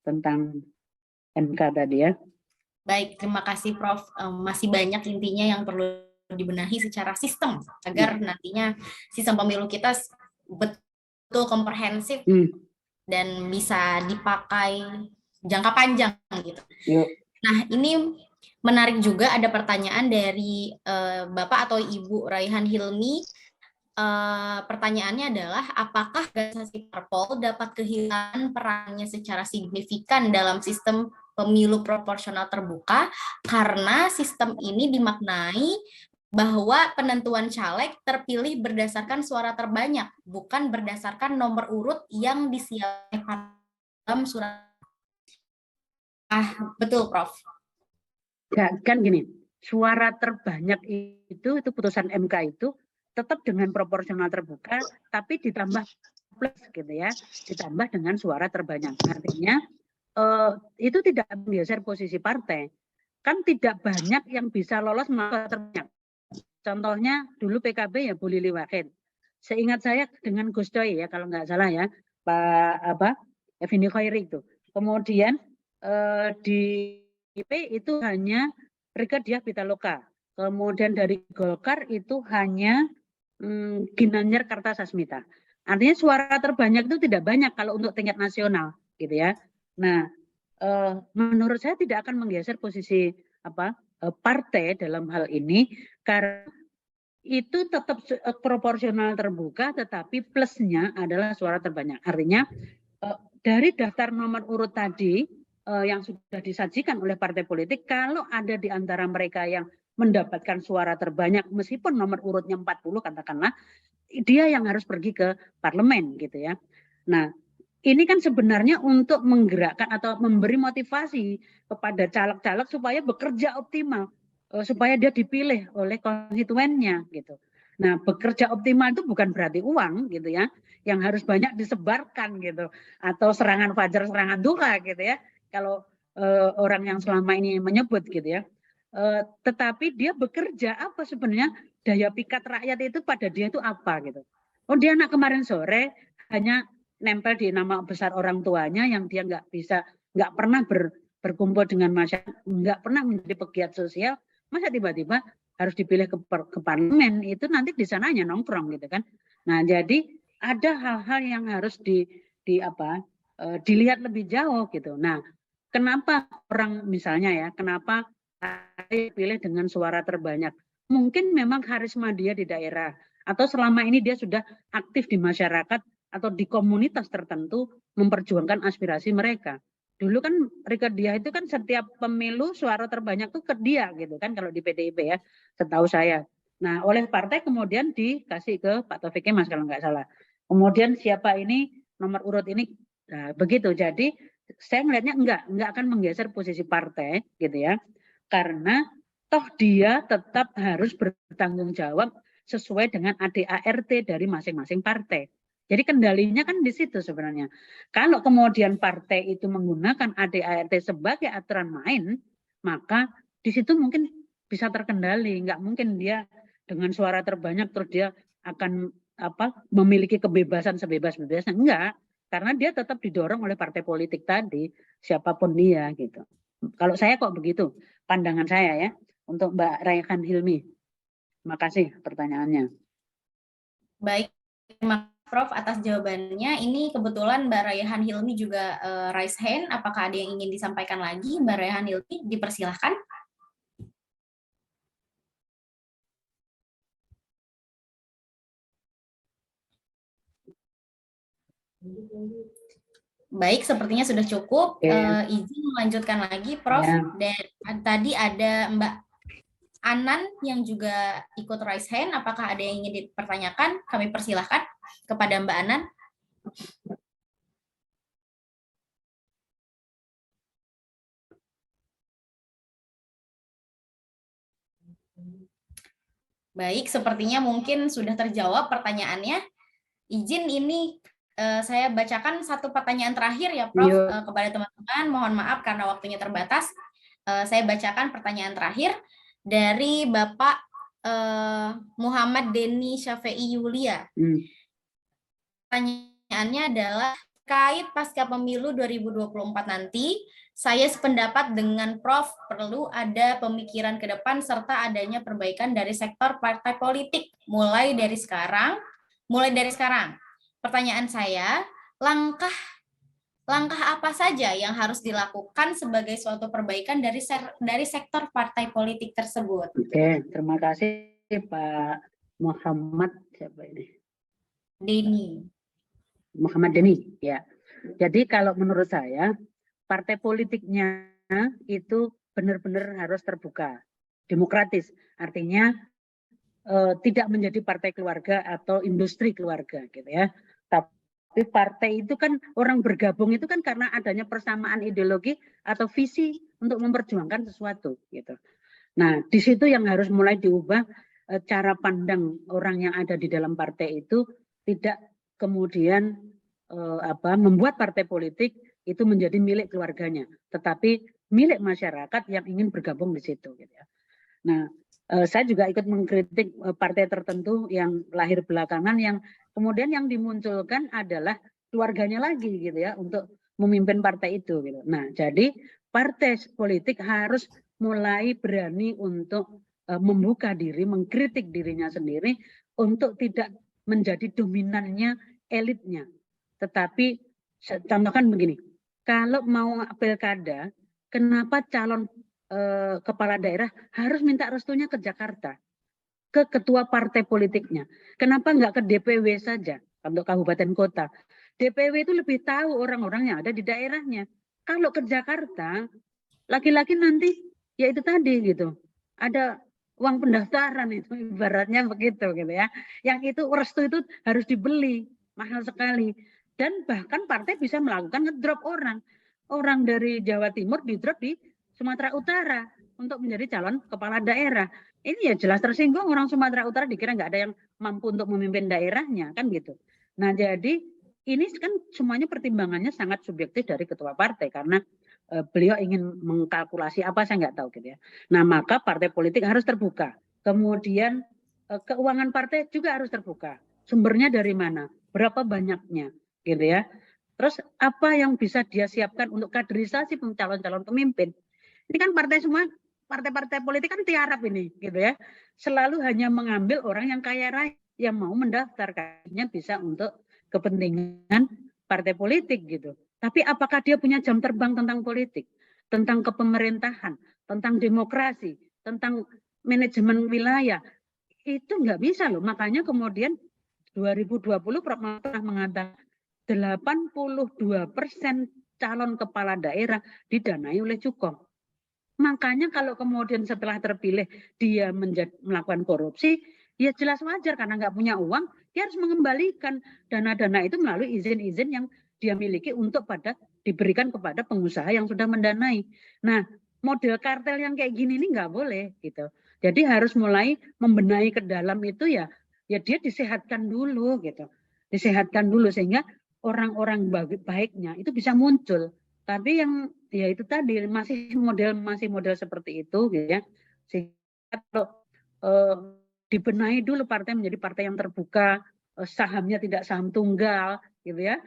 tentang MK tadi ya. Baik, terima kasih Prof. Masih banyak intinya yang perlu dibenahi secara sistem agar nantinya sistem pemilu kita betul komprehensif dan bisa dipakai jangka panjang gitu. Nah, ini menarik juga ada pertanyaan dari Bapak atau Ibu Raihan Hilmi. Pertanyaannya adalah apakah organisasi parpol dapat kehilangan perannya secara signifikan dalam sistem pemilu proporsional terbuka karena sistem ini dimaknai bahwa penentuan caleg terpilih berdasarkan suara terbanyak, bukan berdasarkan nomor urut yang disiapkan dalam surat. Betul, Prof. Ya, kan gini, suara terbanyak itu putusan MK itu tetap dengan proporsional terbuka, tapi ditambah plus gitu ya, ditambah dengan suara terbanyak. Artinya itu tidak menggeser posisi partai. Kan tidak banyak yang bisa lolos suara terbanyak. Contohnya dulu PKB ya Bu Lili Wahid. Seingat saya dengan Gus Coy ya, kalau nggak salah ya, Pak Effendi Khairi itu. Kemudian di IP itu hanya Rika Diah Pitaloka. Kemudian dari Golkar itu hanya Ginanjar Kartasasmita. Artinya suara terbanyak itu tidak banyak kalau untuk tingkat nasional, gitu ya. Nah, menurut saya tidak akan menggeser posisi partai dalam hal ini karena itu tetap proporsional terbuka, tetapi plusnya adalah suara terbanyak. Artinya dari daftar nomor urut tadi yang sudah disajikan oleh partai politik, kalau ada di antara mereka yang mendapatkan suara terbanyak meskipun nomor urutnya 40 katakanlah, dia yang harus pergi ke parlemen gitu ya. Nah, ini kan sebenarnya untuk menggerakkan atau memberi motivasi kepada caleg-caleg supaya bekerja optimal, supaya dia dipilih oleh konstituennya gitu. Nah, bekerja optimal itu bukan berarti uang gitu ya, yang harus banyak disebarkan gitu, atau serangan fajar, serangan duha gitu ya. Kalau orang yang selama ini menyebut gitu ya. Tetapi dia bekerja apa sebenarnya, daya pikat rakyat itu pada dia itu apa gitu. Oh, dia anak kemarin sore hanya nempel di nama besar orang tuanya yang dia nggak pernah berkumpul dengan masyarakat, nggak pernah menjadi pegiat sosial, masa tiba-tiba harus dipilih ke parlemen, itu nanti di sana hanya nongkrong gitu kan. Nah, jadi ada hal-hal yang harus dilihat lebih jauh gitu. Nah, kenapa orang misalnya ya, kenapa pilih dengan suara terbanyak? Mungkin memang karisma dia di daerah, atau selama ini dia sudah aktif di masyarakat atau di komunitas tertentu memperjuangkan aspirasi mereka. Dulu kan Rika Diah itu kan setiap pemilu suara terbanyak tuh ke dia gitu kan kalau di PDIP ya, setahu saya. Nah, oleh partai kemudian dikasih ke Pak Taufik Kemas kalau nggak salah. Kemudian siapa ini nomor urut ini, nah, begitu. Jadi saya melihatnya nggak akan menggeser posisi partai gitu ya, karena toh dia tetap harus bertanggung jawab sesuai dengan ADART dari masing-masing partai. Jadi kendalinya kan di situ sebenarnya. Kalau kemudian partai itu menggunakan ADART sebagai aturan main, maka di situ mungkin bisa terkendali. Nggak mungkin dia dengan suara terbanyak terus dia akan memiliki kebebasan sebebas-bebasnya. Enggak, karena dia tetap didorong oleh partai politik tadi, siapapun dia gitu. Kalau saya kok begitu pandangan saya ya, untuk Mbak Raihan Hilmi. Terima kasih pertanyaannya. Baik, terima kasih Prof atas jawabannya. Ini kebetulan Mbak Raihan Hilmi juga raise hand. Apakah ada yang ingin disampaikan lagi? Mbak Raihan Hilmi, dipersilahkan. Baik, sepertinya sudah cukup. Izin melanjutkan lagi, Prof. Dan tadi ada Mbak Anan yang juga ikut raise hand. Apakah ada yang ingin dipertanyakan? Kami persilahkan kepada Mbak Anan. Baik, sepertinya mungkin sudah terjawab pertanyaannya. Izin ini saya bacakan satu pertanyaan terakhir ya, Prof, kepada teman-teman. Mohon maaf karena waktunya terbatas. Saya bacakan pertanyaan terakhir dari Bapak Muhammad Denny Syafei Yulia. Pertanyaannya adalah, terkait pasca pemilu 2024 nanti, saya sependapat dengan Prof, perlu ada pemikiran ke depan serta adanya perbaikan dari sektor partai politik mulai dari sekarang. Pertanyaan saya, langkah apa saja yang harus dilakukan sebagai suatu perbaikan dari sektor partai politik tersebut? Oke, terima kasih Pak Muhammad, siapa ini? Muhammad Denny, ya. Jadi kalau menurut saya, partai politiknya itu benar-benar harus terbuka, demokratis. Artinya tidak menjadi partai keluarga atau industri keluarga, gitu ya. Tapi partai itu kan orang bergabung itu kan karena adanya persamaan ideologi atau visi untuk memperjuangkan sesuatu, gitu. Nah, di situ yang harus mulai diubah cara pandang orang yang ada di dalam partai itu, tidak kemudian membuat partai politik itu menjadi milik keluarganya, tetapi milik masyarakat yang ingin bergabung di situ, gitu ya. Nah, saya juga ikut mengkritik partai tertentu yang lahir belakangan yang kemudian yang dimunculkan adalah keluarganya lagi, gitu ya, untuk memimpin partai itu, gitu. Nah, jadi partai politik harus mulai berani untuk membuka diri, mengkritik dirinya sendiri untuk tidak menjadi dominannya elitnya. Tetapi contohkan begini, kalau mau pilkada, kenapa calon kepala daerah harus minta restunya ke Jakarta, ke ketua partai politiknya? Kenapa nggak ke DPW saja untuk kabupaten kota? DPW itu lebih tahu orang-orang yang ada di daerahnya. Kalau ke Jakarta, laki-laki nanti ya itu tadi gitu, ada uang pendaftaran itu ibaratnya begitu, gitu ya. Yang itu restu itu harus dibeli, mahal sekali. Dan bahkan partai bisa melakukan ngedrop orang dari Jawa Timur di-drop di Sumatera Utara untuk menjadi calon kepala daerah. Ini ya jelas tersinggung, orang Sumatera Utara dikira nggak ada yang mampu untuk memimpin daerahnya, kan gitu. Nah, jadi ini kan semuanya pertimbangannya sangat subjektif dari ketua partai karena beliau ingin mengkalkulasi apa saya nggak tahu, gitu ya. Nah, maka partai politik harus terbuka. Kemudian keuangan partai juga harus terbuka. Sumbernya dari mana? Berapa banyaknya, gitu ya. Terus apa yang bisa dia siapkan untuk kaderisasi calon-calon pemimpin? Ini kan partai semua, partai-partai politik kan tiarap ini, gitu ya. Selalu hanya mengambil orang yang kaya raya yang mau mendaftar, kayaknya bisa untuk kepentingan partai politik, gitu. Tapi apakah dia punya jam terbang tentang politik, tentang kepemerintahan, tentang demokrasi, tentang manajemen wilayah? Itu nggak bisa loh. Makanya kemudian 2020 Prof. pernah mengatakan 82% calon kepala daerah didanai oleh Cukong. Makanya kalau kemudian setelah terpilih dia melakukan korupsi, ya jelas wajar karena nggak punya uang, dia harus mengembalikan dana-dana itu melalui izin-izin yang dia miliki untuk diberikan kepada pengusaha yang sudah mendanai. Nah, model kartel yang kayak gini ini nggak boleh, gitu. Jadi harus mulai membenahi ke dalam itu ya dia disehatkan dulu, gitu. Disehatkan dulu sehingga orang-orang baiknya itu bisa muncul. Tapi yang ya itu tadi masih model seperti itu, gitu ya. Sehingga kalau dibenahi dulu partai menjadi partai yang terbuka, sahamnya tidak saham tunggal, gitu ya.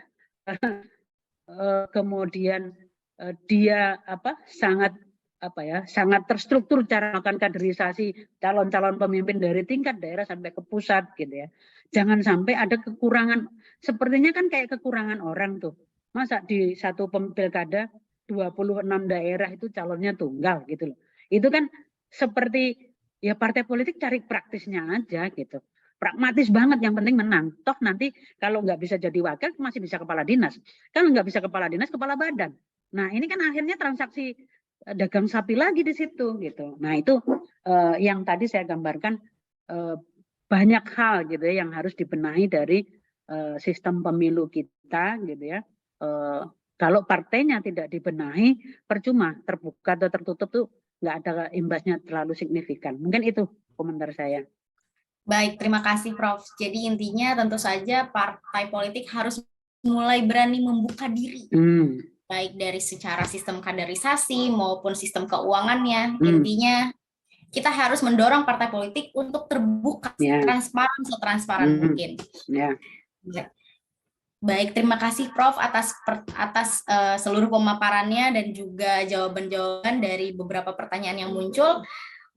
Kemudian dia sangat terstruktur cara melakukan kaderisasi calon-calon pemimpin dari tingkat daerah sampai ke pusat, gitu ya. Jangan sampai ada kekurangan, sepertinya kan kayak kekurangan orang tuh. Masa di satu pilkada 26 daerah itu calonnya tunggal, gitu loh. Itu kan seperti ya partai politik cari praktisnya aja, gitu. Pragmatis banget, yang penting menang. Toh nanti kalau nggak bisa jadi wakil masih bisa kepala dinas. Kalau nggak bisa kepala dinas, kepala badan. Nah, ini kan akhirnya transaksi dagang sapi lagi di situ, gitu. Nah, itu yang tadi saya gambarkan banyak hal, gitu ya, yang harus dibenahi dari sistem pemilu kita, gitu ya. Kalau partainya tidak dibenahi, percuma terbuka atau tertutup tuh nggak ada imbasnya terlalu signifikan. Mungkin itu komentar saya. Baik, terima kasih Prof. Jadi intinya tentu saja partai politik harus mulai berani membuka diri, Hmm. baik dari secara sistem kaderisasi maupun sistem keuangannya. Hmm. Intinya kita harus mendorong partai politik untuk terbuka, Ya. transparan, setransparan mungkin. Ya. Baik, terima kasih Prof atas seluruh pemaparannya dan juga jawaban-jawaban dari beberapa pertanyaan yang muncul.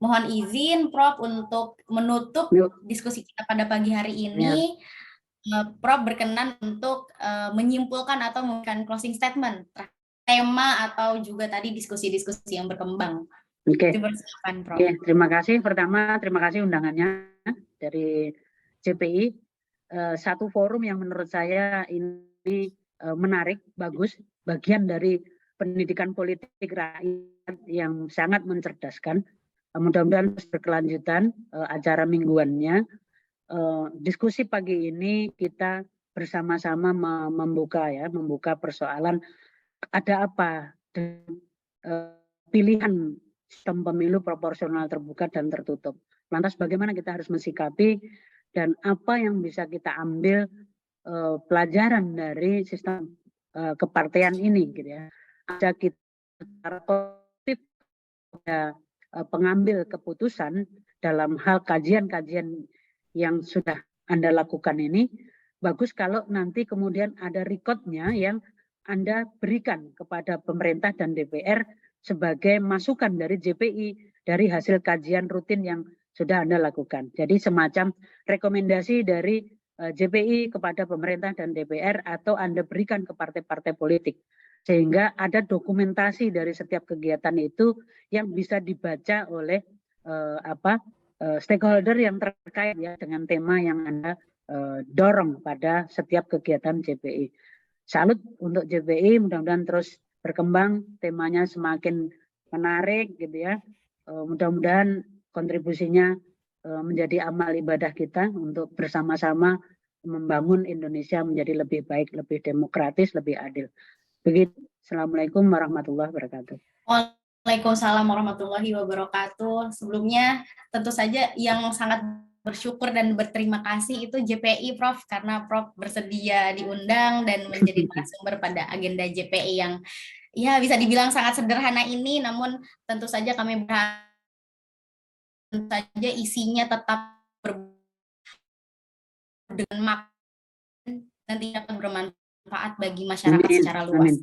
Mohon izin Prof untuk menutup diskusi kita pada pagi hari ini. Prof berkenan untuk menyimpulkan atau memberikan closing statement tema atau juga tadi diskusi-diskusi yang berkembang. Oke. Dipersilakan, Prof. Oke, terima kasih. Pertama, terima kasih undangannya dari JPI. Satu forum yang menurut saya ini menarik, bagus, bagian dari pendidikan politik rakyat yang sangat mencerdaskan. Mudah-mudahan berkelanjutan acara mingguannya. Diskusi pagi ini kita bersama-sama membuka persoalan ada apa dengan pilihan sistem pemilu proporsional terbuka dan tertutup. Lantas bagaimana kita harus mensikapi dan apa yang bisa kita ambil pelajaran dari sistem kepartean ini, gitu ya. Ada kita secara kolektif pengambil keputusan dalam hal kajian-kajian yang sudah Anda lakukan ini, bagus kalau nanti kemudian ada recordnya yang Anda berikan kepada pemerintah dan DPR sebagai masukan dari JPI dari hasil kajian rutin yang sudah Anda lakukan. Jadi semacam rekomendasi dari JPI kepada pemerintah dan DPR atau Anda berikan ke partai-partai politik. Sehingga ada dokumentasi dari setiap kegiatan itu yang bisa dibaca oleh stakeholder yang terkait ya dengan tema yang Anda dorong pada setiap kegiatan JPI. Salut untuk JPI, mudah-mudahan terus berkembang, temanya semakin menarik gitu ya. Mudah-mudahan kontribusinya menjadi amal ibadah kita untuk bersama-sama membangun Indonesia menjadi lebih baik, lebih demokratis, lebih adil. Begitu. Assalamualaikum warahmatullahi wabarakatuh. Waalaikumsalam warahmatullahi wabarakatuh. Sebelumnya tentu saja yang sangat bersyukur dan berterima kasih itu JPI Prof, karena Prof bersedia diundang dan menjadi narasumber pada agenda JPI yang ya bisa dibilang sangat sederhana ini, namun tentu saja kami berharap saja isinya tetap dengan makan nanti akan bermanfaat bagi masyarakat secara luas.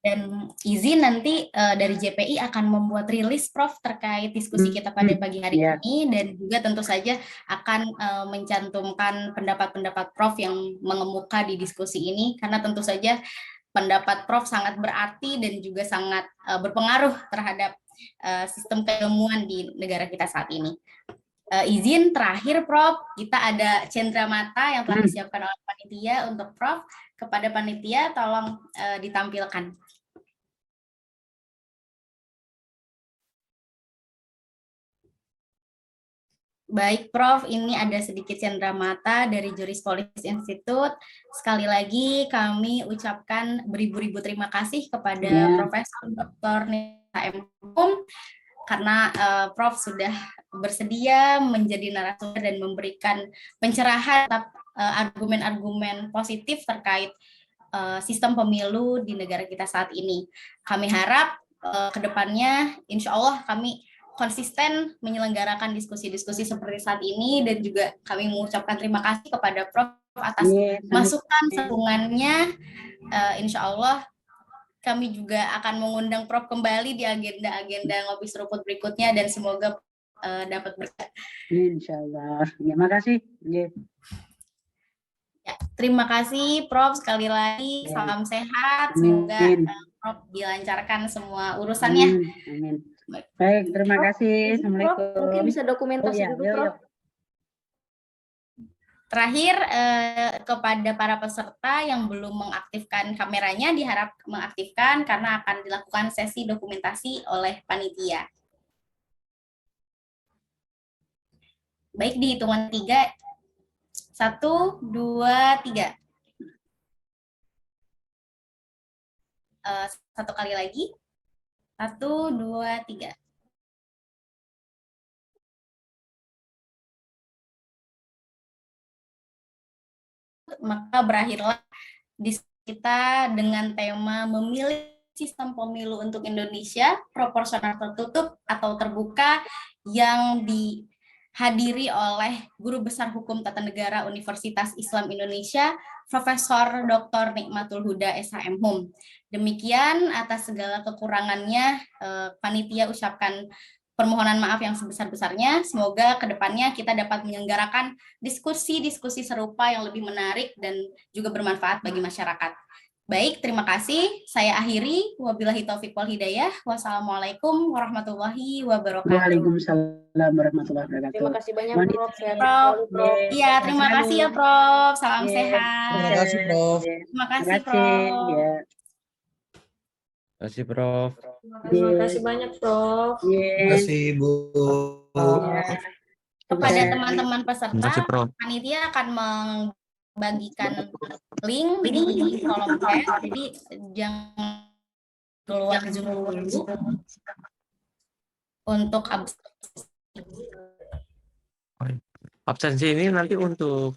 Dan izin nanti dari JPI akan membuat rilis Prof terkait diskusi kita pada pagi hari ini, dan juga tentu saja akan mencantumkan pendapat-pendapat Prof yang mengemuka di diskusi ini, karena tentu saja pendapat Prof sangat berarti dan juga sangat berpengaruh terhadap sistem keilmuan di negara kita saat ini. Izin terakhir Prof, kita ada cenderamata yang telah disiapkan oleh panitia untuk Prof. Kepada panitia tolong ditampilkan. Baik Prof, ini ada sedikit cenderamata dari Juris Police Institute. Sekali lagi kami ucapkan beribu-ribu terima kasih kepada Profesor Dr. Nita M. Hukum, karena Prof sudah bersedia menjadi narasumber dan memberikan pencerahan argumen-argumen positif terkait sistem pemilu di negara kita saat ini. Kami harap ke depannya insya Allah kami konsisten menyelenggarakan diskusi-diskusi seperti saat ini, dan juga kami mengucapkan terima kasih kepada Prof atas masukan dukungannya. Insya Allah kami juga akan mengundang Prof kembali di agenda-agenda ngopi seruput berikutnya, dan semoga dapat berkah. Insya Allah. Terima kasih. Ya, terima kasih Prof sekali lagi. Salam sehat. Semoga Prof dilancarkan semua urusannya. Amin. Baik, terima kasih. Assalamualaikum. Prof, mungkin bisa dokumentasi dulu, Prof. Terakhir, kepada para peserta yang belum mengaktifkan kameranya, diharap mengaktifkan karena akan dilakukan sesi dokumentasi oleh panitia. Baik, di hitungan 3. 1, 2, 3. Satu kali lagi. 1, 2, 3. Maka berakhirlah diskusi kita dengan tema memilih sistem pemilu untuk Indonesia, proporsional tertutup atau terbuka, yang dihadiri oleh Guru Besar Hukum Tata Negara Universitas Islam Indonesia, Profesor Dr. Nikmatul Huda SHM. Demikian, atas segala kekurangannya, panitia ucapkan permohonan maaf yang sebesar-besarnya. Semoga kedepannya kita dapat menyelenggarakan diskusi-diskusi serupa yang lebih menarik dan juga bermanfaat bagi masyarakat. Baik, terima kasih. Saya akhiri. Wabillahi taufiq wal hidayah. Wassalamualaikum warahmatullahi wabarakatuh. Waalaikumsalam warahmatullahi wabarakatuh. Terima kasih banyak, Mohon Prof. Sehat Prof. selalu, Prof. Iya, terima kasih ya, Prof. Salam Iya. sehat. Terima kasih, Prof. Terima kasih, Terima kasih. Prof. Ya. Terima kasih, Prof. Terima kasih banyak, Prof. Terima kasih, Bu. Ya. Kepada Sukses. teman-teman Terima peserta, kasih, Prof. panitia akan membagikan link di kolom chat, jadi jangan keluar Zoom dulu untuk Absensi ini nanti untuk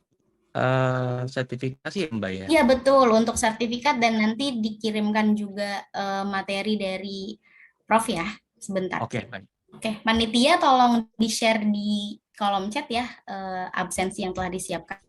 sertifikasi ya, Mbak ya? Iya, betul, untuk sertifikat, dan nanti dikirimkan juga materi dari Prof ya, sebentar. Oke, baik. Oke, panitia tolong di-share di kolom chat ya absensi yang telah disiapkan.